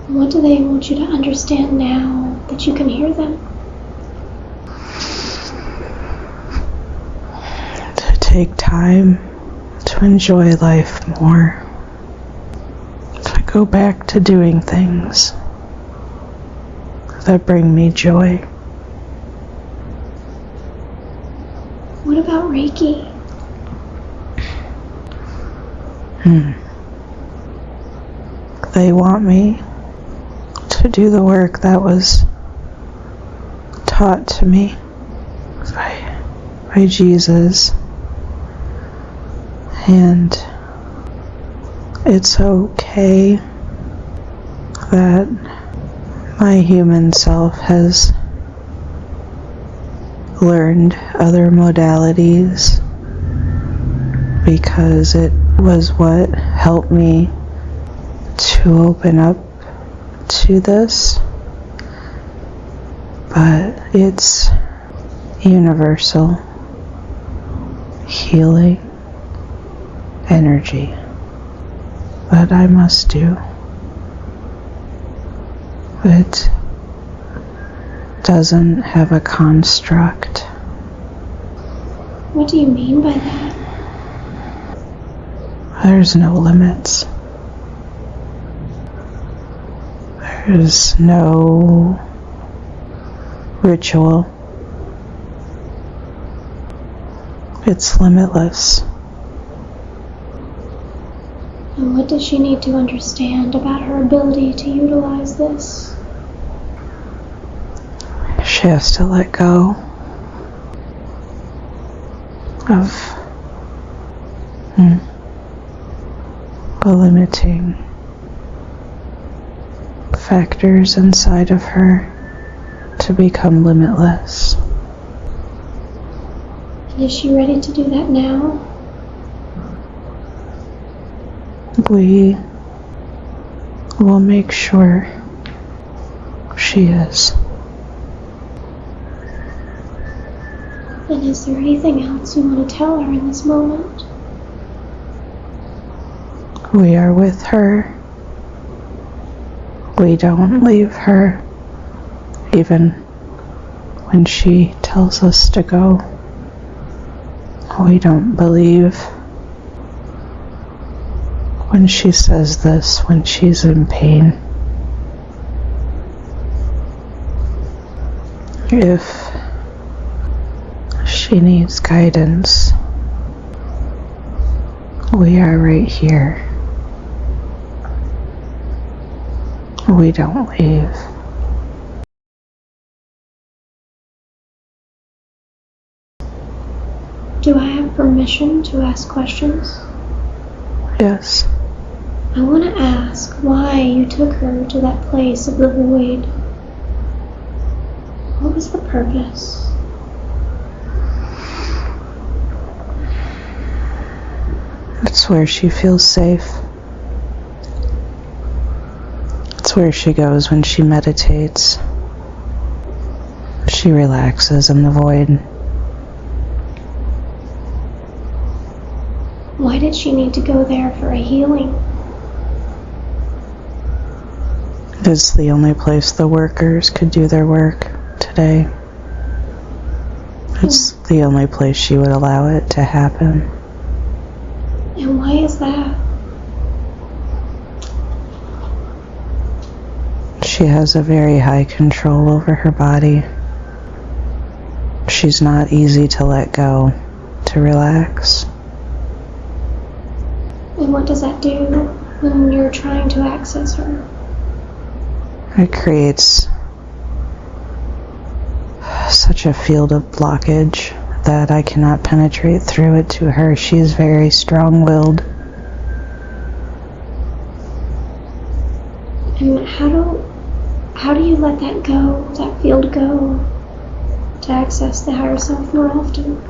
What do they want you to understand now that you can hear them? To take time to enjoy life more. To go back to doing things that bring me joy. What about Reiki? They want me to do the work that was taught to me by Jesus. And it's okay that my human self has learned other modalities because it was what helped me to open up to this. But it's universal healing energy that I must do. It doesn't have a construct. What do you mean by that? There's no limits. There's no ritual. It's limitless. And what does she need to understand about her ability to utilize this? She has to let go of the limiting factors inside of her to become limitless. And is she ready to do that now? We will make sure she is. And is there anything else you want to tell her in this moment? We are with her. We don't leave her, even when she tells us to go. We don't believe when she says this, when she's in pain. If she needs guidance, we are right here. We don't leave. Do I have permission to ask questions? Yes. I want to ask why you took her to that place of the void. What was the purpose? It's where she feels safe. It's where she goes when she meditates. She relaxes in the void. Why did she need to go there for a healing? It's the only place the workers could do their work today. It's the only place she would allow it to happen. And why is that? She has a very high control over her body. She's not easy to let go, to relax. And what does that do when you're trying to access her? It creates such a field of blockage that I cannot penetrate through it to her. She is very strong-willed. And how do you let that go, that field go, to access the higher self more often?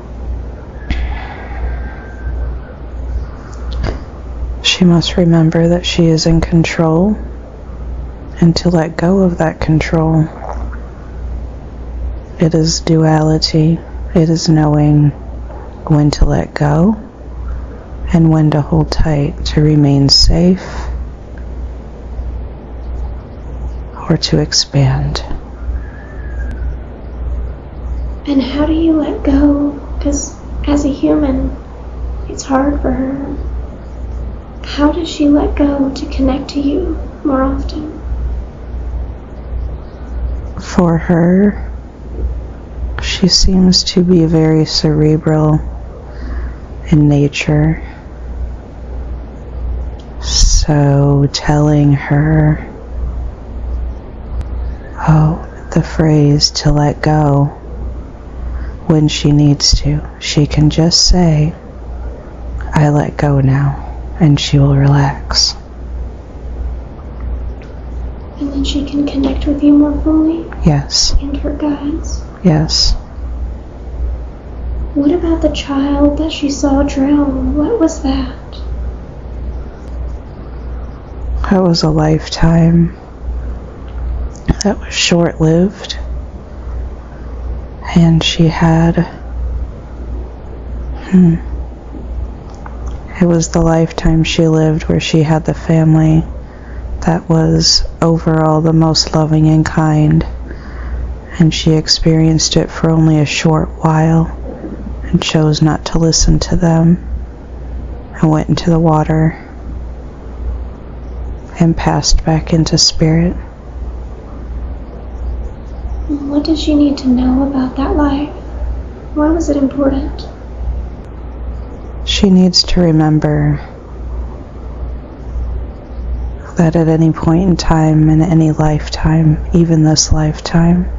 She must remember that she is in control, and to let go of that control. It is duality. It is knowing when to let go and when to hold tight to remain safe or to expand. And how do you let go? Because as a human, it's hard for her. How does she let go to connect to you more often? For her, she seems to be very cerebral in nature. So telling her, the phrase to let go when she needs to, she can just say, I let go now, and she will relax. And then she can connect with you more fully? Yes. And her guides? Yes. What about the child that she saw drown? What was that? That was a lifetime that was short-lived, and she had it was the lifetime she lived where she had the family that was overall the most loving and kind, and she experienced it for only a short while and chose not to listen to them and went into the water and passed back into spirit. What did she need to know about that life? Why was it important? She needs to remember that at any point in time, in any lifetime, even this lifetime,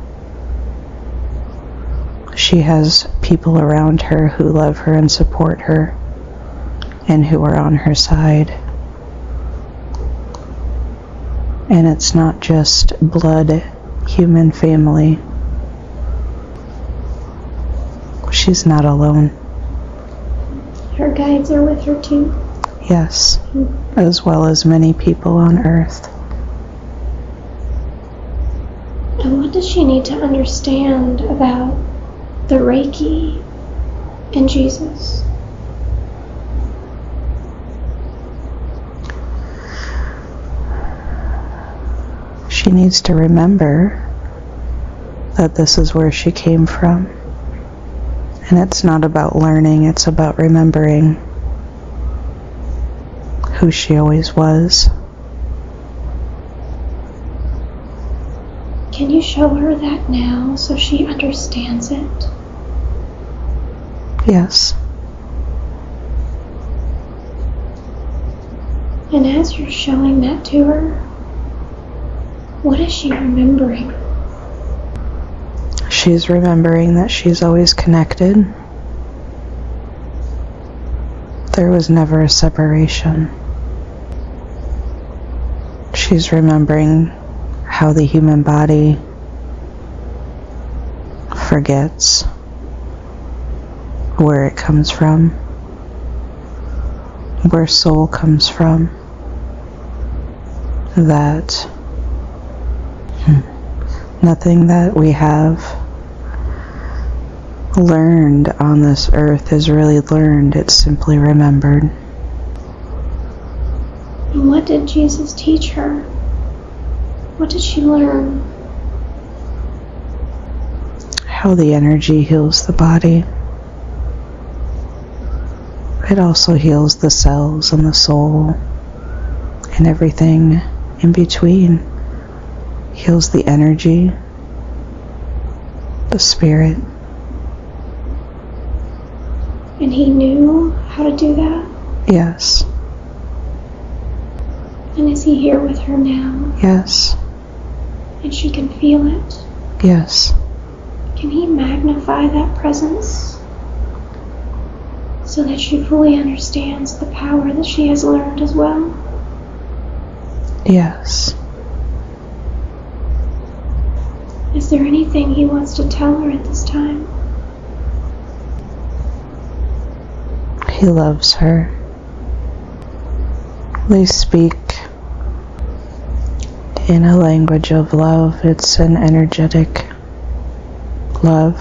she has people around her who love her and support her and who are on her side. And it's not just blood, human family. She's not alone. Her guides are with her too? Yes, as well as many people on earth. And what does she need to understand about the Reiki and Jesus? She needs to remember that this is where she came from. And it's not about learning, it's about remembering who she always was. Can you show her that now so she understands it? Yes. And as you're showing that to her, what is she remembering? She's remembering that she's always connected. There was never a separation. She's remembering how the human body forgets where it comes from, where soul comes from, that nothing that we have learned on this earth is really learned, it's simply remembered. And what did Jesus teach her? What did she learn? How the energy heals the body. It also heals the cells and the soul and everything in between. heals the energy, the spirit. And he knew how to do that? Yes. And is he here with her now? Yes. And she can feel it? Yes. Can he magnify that presence so that she fully understands the power that she has learned as well? Yes. Is there anything he wants to tell her at this time? He loves her. They speak in a language of love. It's an energetic love.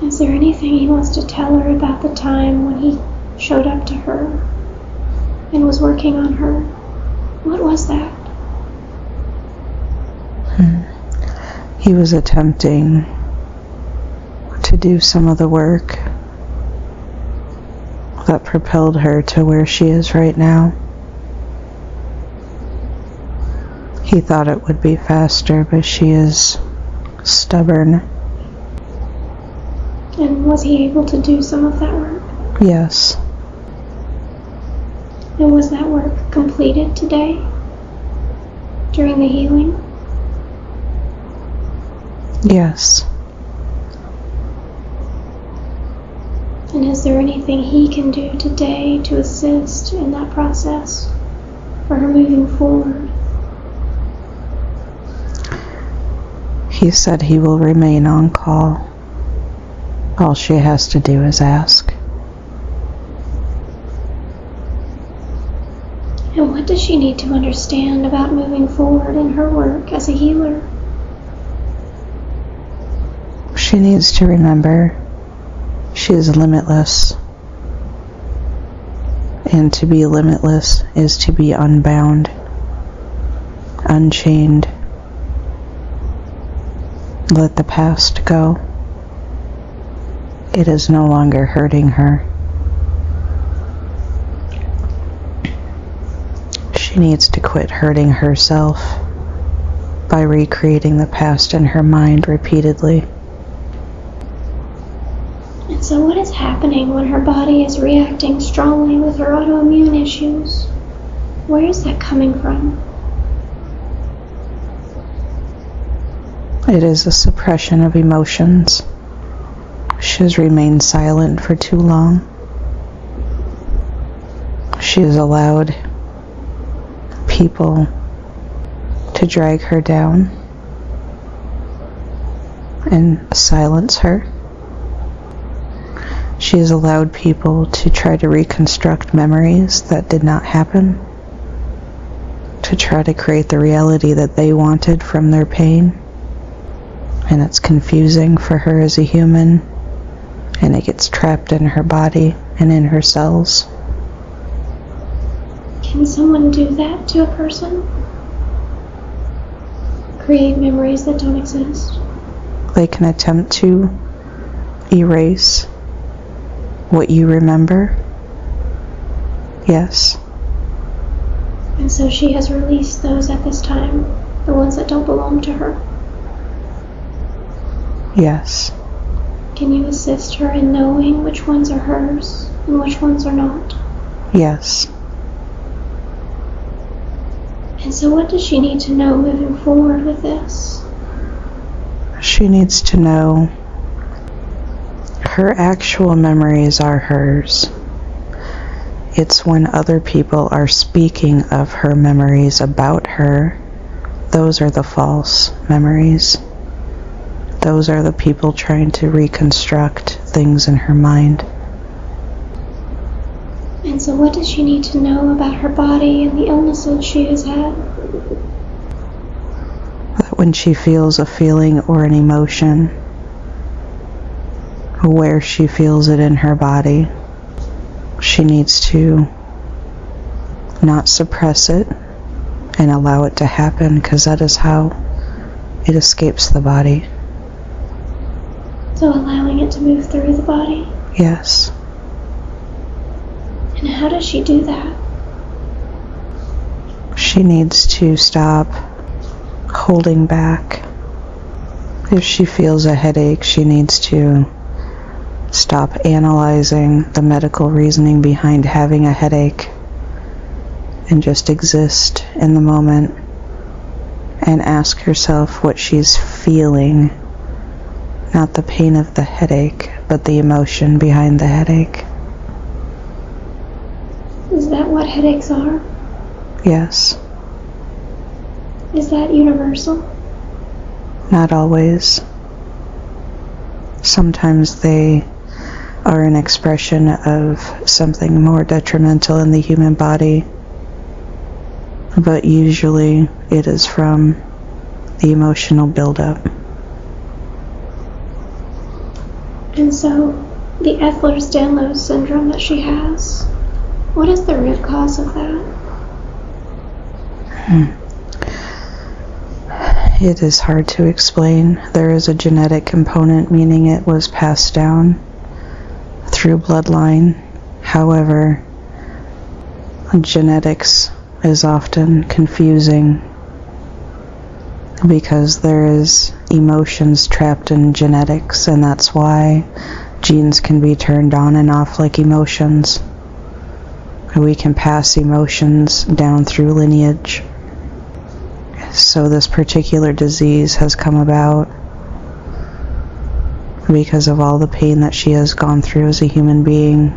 Is there anything he wants to tell her about the time when he showed up to her and was working on her? What was that? He was attempting to do some of the work that propelled her to where she is right now. He thought it would be faster, but she is stubborn. And was he able to do some of that work? Yes. And was that work completed today? During the healing? Yes. And is there anything he can do today to assist in that process for her moving forward? He said he will remain on call. All she has to do is ask. And what does she need to understand about moving forward in her work as a healer? She needs to remember she is limitless. And to be limitless is to be unbound, unchained. Let the past go. It is no longer hurting her. She needs to quit hurting herself by recreating the past in her mind repeatedly. And so what is happening when her body is reacting strongly with her autoimmune issues? Where is that coming from? It is a suppression of emotions. She has remained silent for too long. She has allowed people to drag her down and silence her. She has allowed people to try to reconstruct memories that did not happen, to try to create the reality that they wanted from their pain. And it's confusing for her as a human, and it gets trapped in her body and in her cells. Can someone do that to a person? Create memories that don't exist? They can attempt to erase what you remember. Yes. And so she has released those at this time, the ones that don't belong to her. Yes. Can you assist her in knowing which ones are hers and which ones are not? Yes. And so what does she need to know moving forward with this? She needs to know her actual memories are hers. It's when other people are speaking of her memories about her, those are the false memories. Those are the people trying to reconstruct things in her mind. And so what does she need to know about her body and the illnesses she has had? That when she feels a feeling or an emotion, where she feels it in her body, she needs to not suppress it and allow it to happen, because that is how it escapes the body. So allowing it to move through the body? Yes. And how does she do that? She needs to stop holding back. If she feels a headache, she needs to stop analyzing the medical reasoning behind having a headache and just exist in the moment and ask herself what she's feeling, not the pain of the headache, but the emotion behind the headache. Is that what headaches are? Yes. Is that universal? Not always. Sometimes they are an expression of something more detrimental in the human body, but usually it is from the emotional buildup. And so, the Ehlers-Danlos syndrome that she has, what is the root cause of that? It is hard to explain. There is a genetic component, meaning it was passed down through bloodline. However, genetics is often confusing because there is emotions trapped in genetics, and that's why genes can be turned on and off like emotions. We can pass emotions down through lineage. So this particular disease has come about because of all the pain that she has gone through as a human being.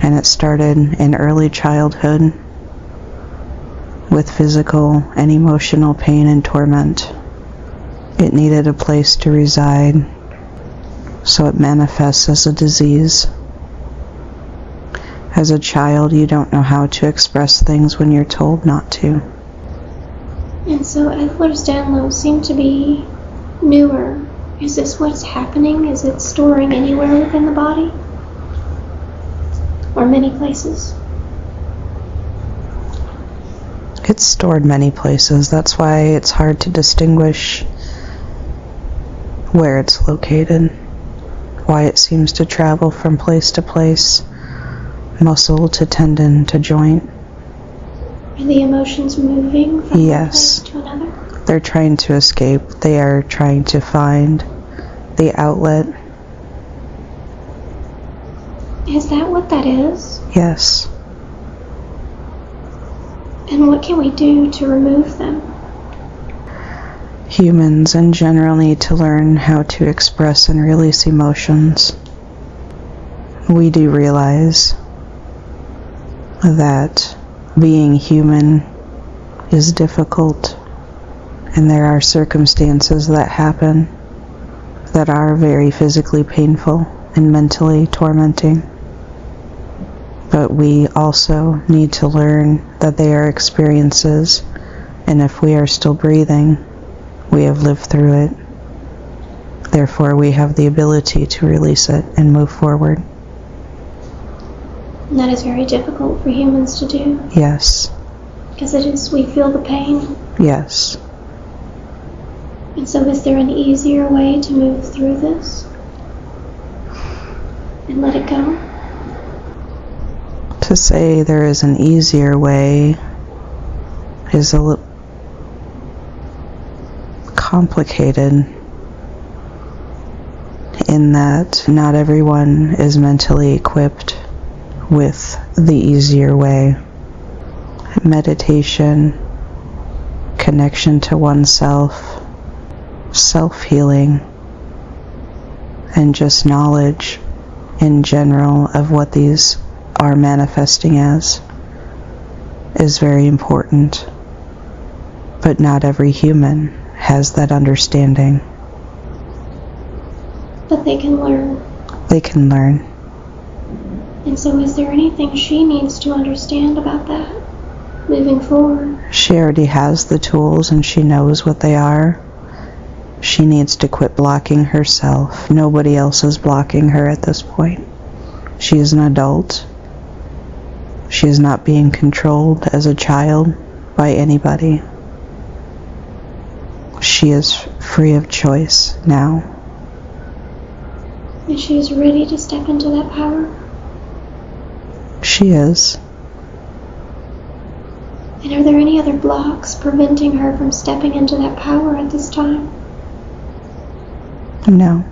And it started in early childhood with physical and emotional pain and torment. It needed a place to reside, so it manifests as a disease. As a child, you don't know how to express things when you're told not to. And so Ehlers-Danlos seem to be newer. Is this what's happening? Is it storing anywhere within the body? Or many places? It's stored many places. That's why it's hard to distinguish where it's located, why it seems to travel from place to place, muscle to tendon to joint. Are the emotions moving from one place to another? They're trying to escape. They are trying to find the outlet. Is that what that is? Yes. And what can we do to remove them? Humans in general need to learn how to express and release emotions. We do realize that being human is difficult, and there are circumstances that happen that are very physically painful and mentally tormenting. But we also need to learn that they are experiences, and if we are still breathing, we have lived through it. Therefore, we have the ability to release it and move forward. And that is very difficult for humans to do. Yes. Because we feel the pain. Yes. And so is there an easier way to move through this? And let it go? To say there is an easier way is a little complicated, in that not everyone is mentally equipped with the easier way. Meditation, connection to oneself, self-healing, and just knowledge in general of what these are manifesting as is very important. But not every human has that understanding. But they can learn. They can learn. And so is there anything she needs to understand about that moving forward? She already has the tools and she knows what they are. She needs to quit blocking herself. Nobody else is blocking her at this point. She is an adult. She is not being controlled as a child by anybody. She is free of choice now. And she is ready to step into that power? She is. And are there any other blocks preventing her from stepping into that power at this time? No.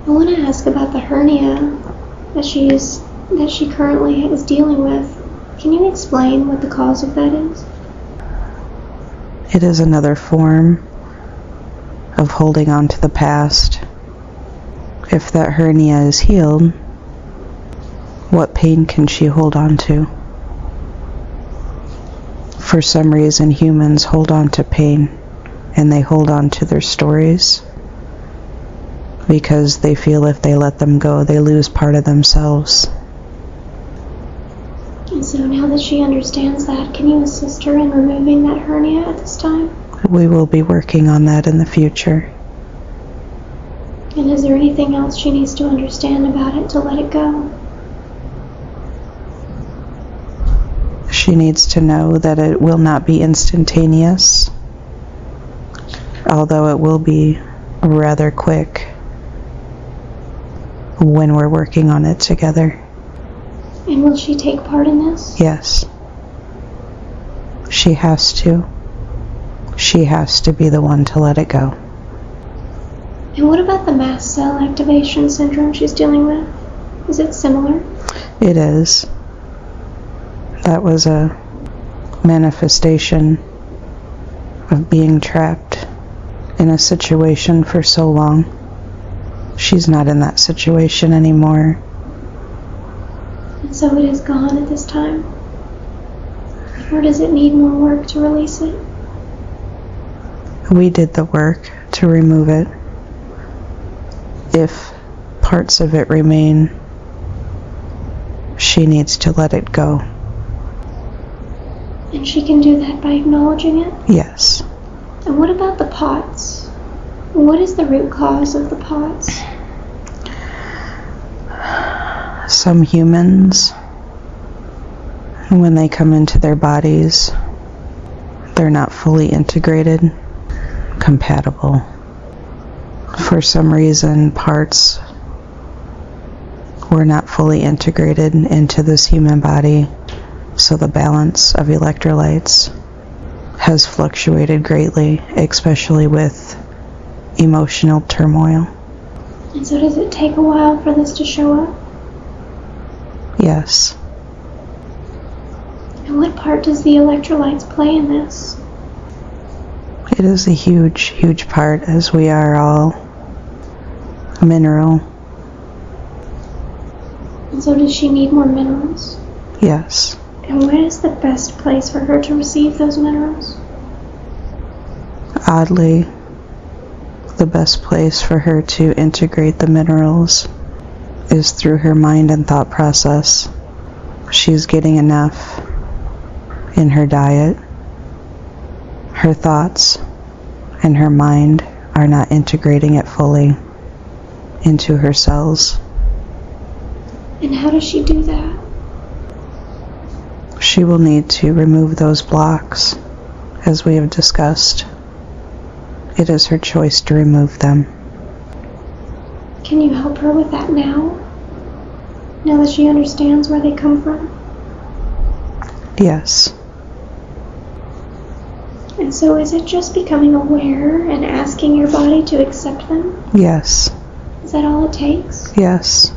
I want to ask about the hernia that she currently is dealing with. Can you explain what the cause of that is? It is another form of holding on to the past. If that hernia is healed, what pain can she hold on to? For some reason, humans hold on to pain, and they hold on to their stories because they feel if they let them go, they lose part of themselves. And so now that she understands that, can you assist her in removing that hernia at this time? We will be working on that in the future. And is there anything else she needs to understand about it to let it go? She needs to know that it will not be instantaneous, although it will be rather quick when we're working on it together. And will she take part in this? Yes. She has to. She has to be the one to let it go. And what about the mast cell activation syndrome she's dealing with? Is it similar? It is. That was a manifestation of being trapped in a situation for so long. She's not in that situation anymore. And so it is gone at this time? Or does it need more work to release it? We did the work to remove it. If parts of it remain, she needs to let it go. And she can do that by acknowledging it? Yes. And what about the POTS? What is the root cause of the POTS? Some humans, when they come into their bodies, they're not fully integrated, compatible. For some reason, parts were not fully integrated into this human body, so the balance of electrolytes has fluctuated greatly, especially with emotional turmoil. And so does it take a while for this to show up? Yes. And what part does the electrolytes play in this? It is a huge, huge part, as we are all mineral. And so does she need more minerals? Yes. And where is the best place for her to receive those minerals? Oddly, the best place for her to integrate the minerals is through her mind and thought process. She's getting enough in her diet. Her thoughts and her mind are not integrating it fully into her cells. And how does she do that? She will need to remove those blocks, as we have discussed. It is her choice to remove them. Can you help her with that now? Now that she understands where they come from? Yes. And so is it just becoming aware and asking your body to accept them? Yes. Is that all it takes? Yes.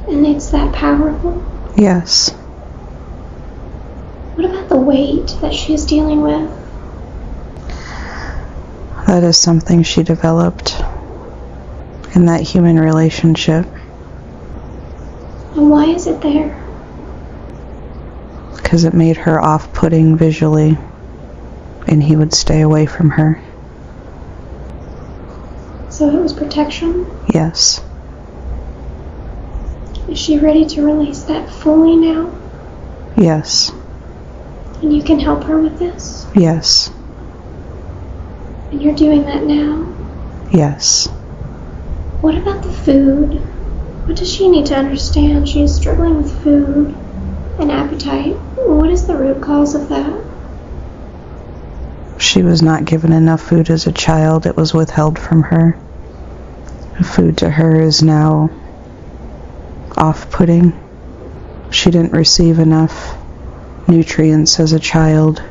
And it's that powerful? Yes. What about the weight that she is dealing with? That is something she developed in that human relationship. And why is it there? Because it made her off-putting visually, and he would stay away from her. So it was protection? Yes. Is she ready to release that fully now? Yes. And you can help her with this? Yes. And you're doing that now? Yes. What about the food? What does she need to understand? She is struggling with food and appetite. What is the root cause of that? She was not given enough food as a child. It was withheld from her. Food to her is now off-putting. She didn't receive enough nutrients as a child.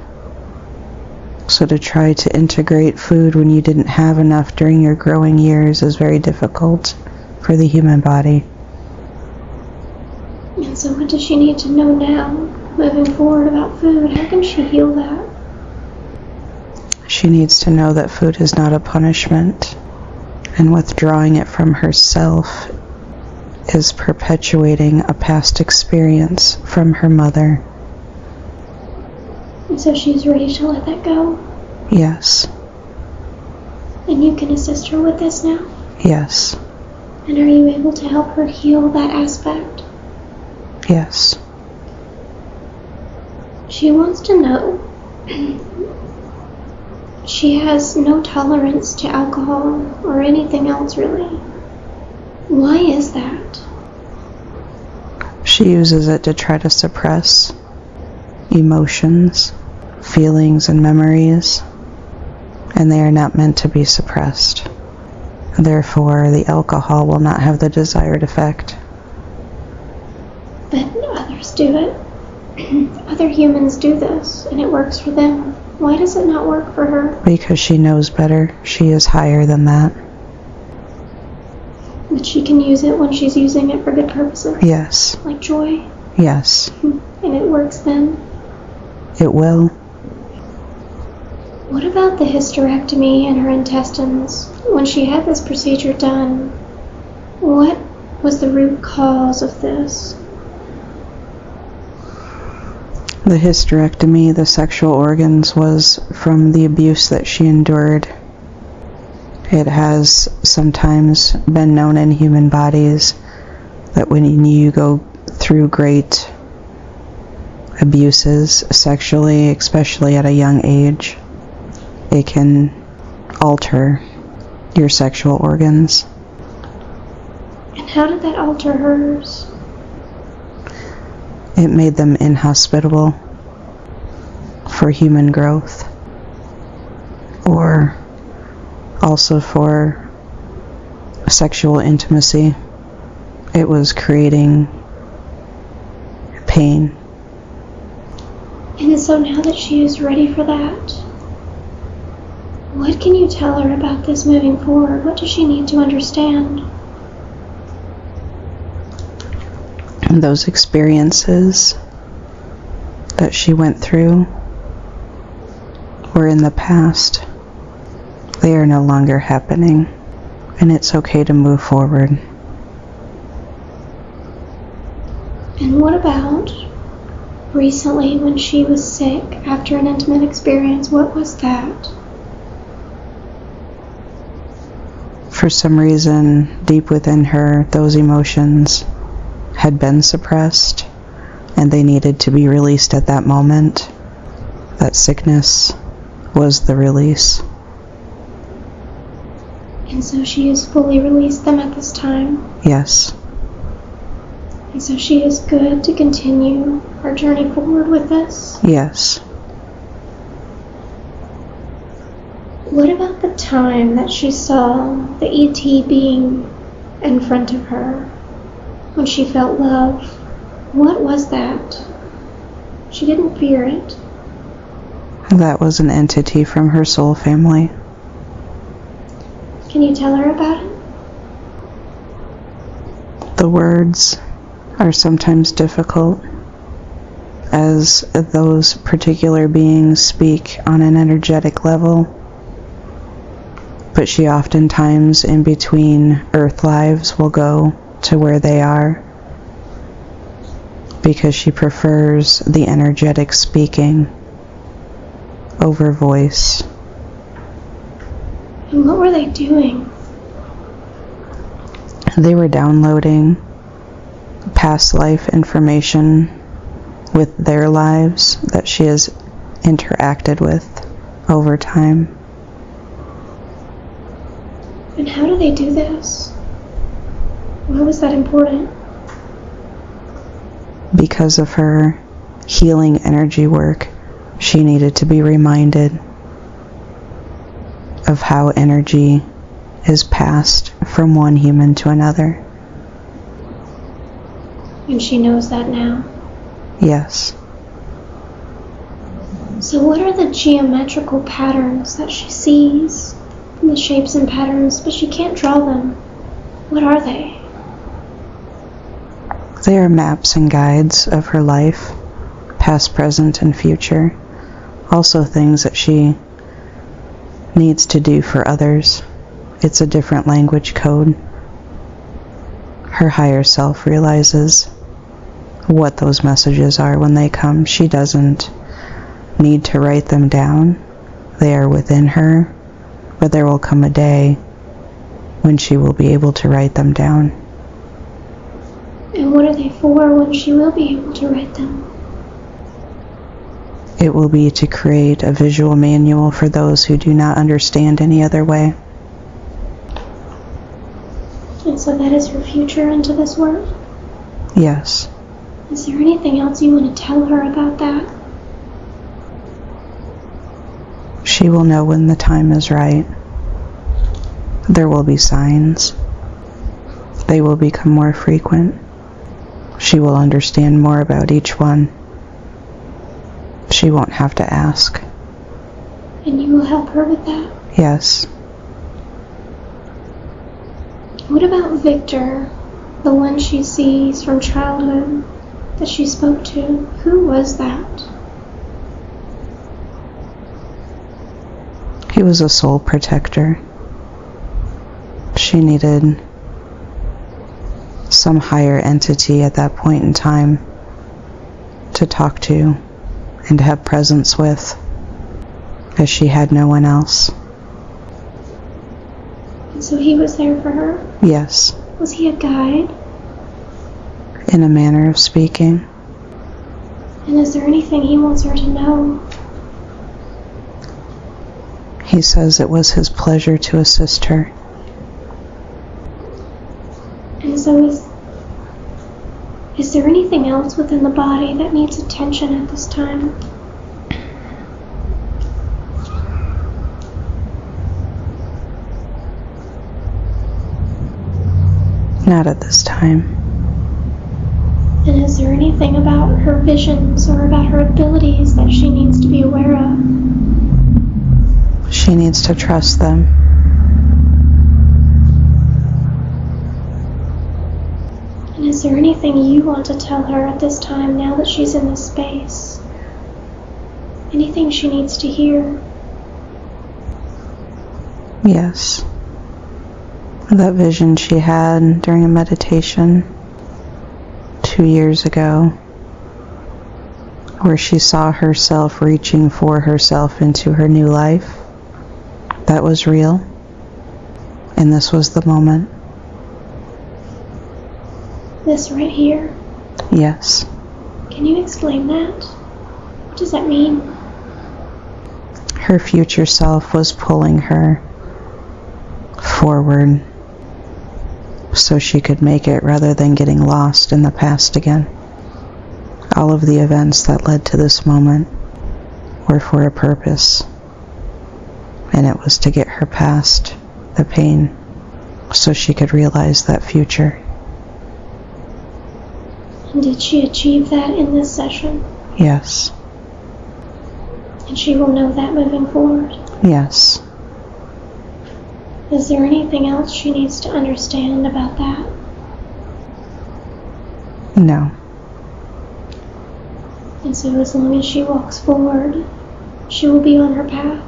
So to try to integrate food when you didn't have enough during your growing years is very difficult for the human body. And so what does she need to know now, moving forward, about food? How can she heal that? She needs to know that food is not a punishment, and withdrawing it from herself is perpetuating a past experience from her mother. And so she's ready to let that go? Yes. And you can assist her with this now? Yes. And are you able to help her heal that aspect? Yes. She wants to know she has no tolerance to alcohol or anything else, really. Why is that? She uses it to try to suppress emotions, feelings, and memories, and they are not meant to be suppressed. Therefore, the alcohol will not have the desired effect. But others do it. Other humans do this, and it works for them. Why does it not work for her? Because she knows better. She is higher than that. But she can use it when she's using it for good purposes? Yes. Like joy? Yes. And it works then? It will. What about the hysterectomy in her intestines? When she had this procedure done, what was the root cause of this? The hysterectomy, the sexual organs, was from the abuse that she endured. It has sometimes been known in human bodies that when you go through great abuses sexually, especially at a young age, it can alter your sexual organs. And how did that alter hers? It made them inhospitable for human growth, or also for sexual intimacy. It was creating pain. And so now that she is ready for that, what can you tell her about this moving forward? What does she need to understand? Those experiences that she went through were in the past. They are no longer happening, and it's okay to move forward. And what about recently when she was sick after an intimate experience? What was that? For some reason, deep within her, those emotions had been suppressed, and they needed to be released at that moment. That sickness was the release. And so she has fully released them at this time. Yes. And so she is good to continue her journey forward with this. Yes. What about the time that she saw the ET being in front of her? When she felt love, what was that? She didn't fear it. That was an entity from her soul family. Can you tell her about it? The words are sometimes difficult, as those particular beings speak on an energetic level, but she oftentimes, in between Earth lives, will go to where they are, because she prefers the energetic speaking over voice. And what were they doing? They were downloading past life information with their lives that she has interacted with over time. And how do they do this? Why was that important? Because of her healing energy work, she needed to be reminded of how energy is passed from one human to another. And she knows that now. Yes. So what are the geometrical patterns that she sees? The shapes and patterns, but she can't draw them. What are they? They are maps and guides of her life, past, present, and future. Also things that she needs to do for others. It's a different language code. Her higher self realizes what those messages are when they come. She doesn't need to write them down. They are within her, but there will come a day when she will be able to write them down. And what are they for when she will be able to write them? It will be to create a visual manual for those who do not understand any other way. And so that is her future into this world? Yes. Is there anything else you want to tell her about that? She will know when the time is right. There will be signs. They will become more frequent. She will understand more about each one. She won't have to ask. And you will help her with that? Yes. What about Victor, the one she sees from childhood that she spoke to? Who was that? He was a soul protector. She needed some higher entity at that point in time to talk to and to have presence with, as she had no one else. And so he was there for her? Yes. Was he a guide? In a manner of speaking. And is there anything he wants her to know? He says it was his pleasure to assist her. And so is there anything else within the body that needs attention at this time? Not at this time. And is there anything about her visions or about her abilities that she needs to be aware of? She needs to trust them. And is there anything you want to tell her at this time now that she's in this space? Anything she needs to hear? Yes. That vision she had during a meditation 2 years ago, where she saw herself reaching for herself into her new life, that was real. And this was the moment. This right here? Yes. Can you explain that? What does that mean? Her future self was pulling her forward so she could make it rather than getting lost in the past again. All of the events that led to this moment were for a purpose, and it was to get her past the pain so she could realize that future. And did she achieve that in this session? Yes. And she will know that moving forward? Yes. Is there anything else she needs to understand about that? No. And so as long as she walks forward, she will be on her path?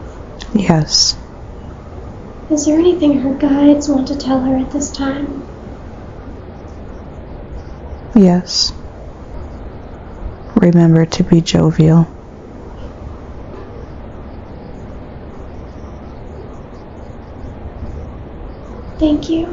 Yes. Is there anything her guides want to tell her at this time? Yes. Remember to be jovial. Thank you.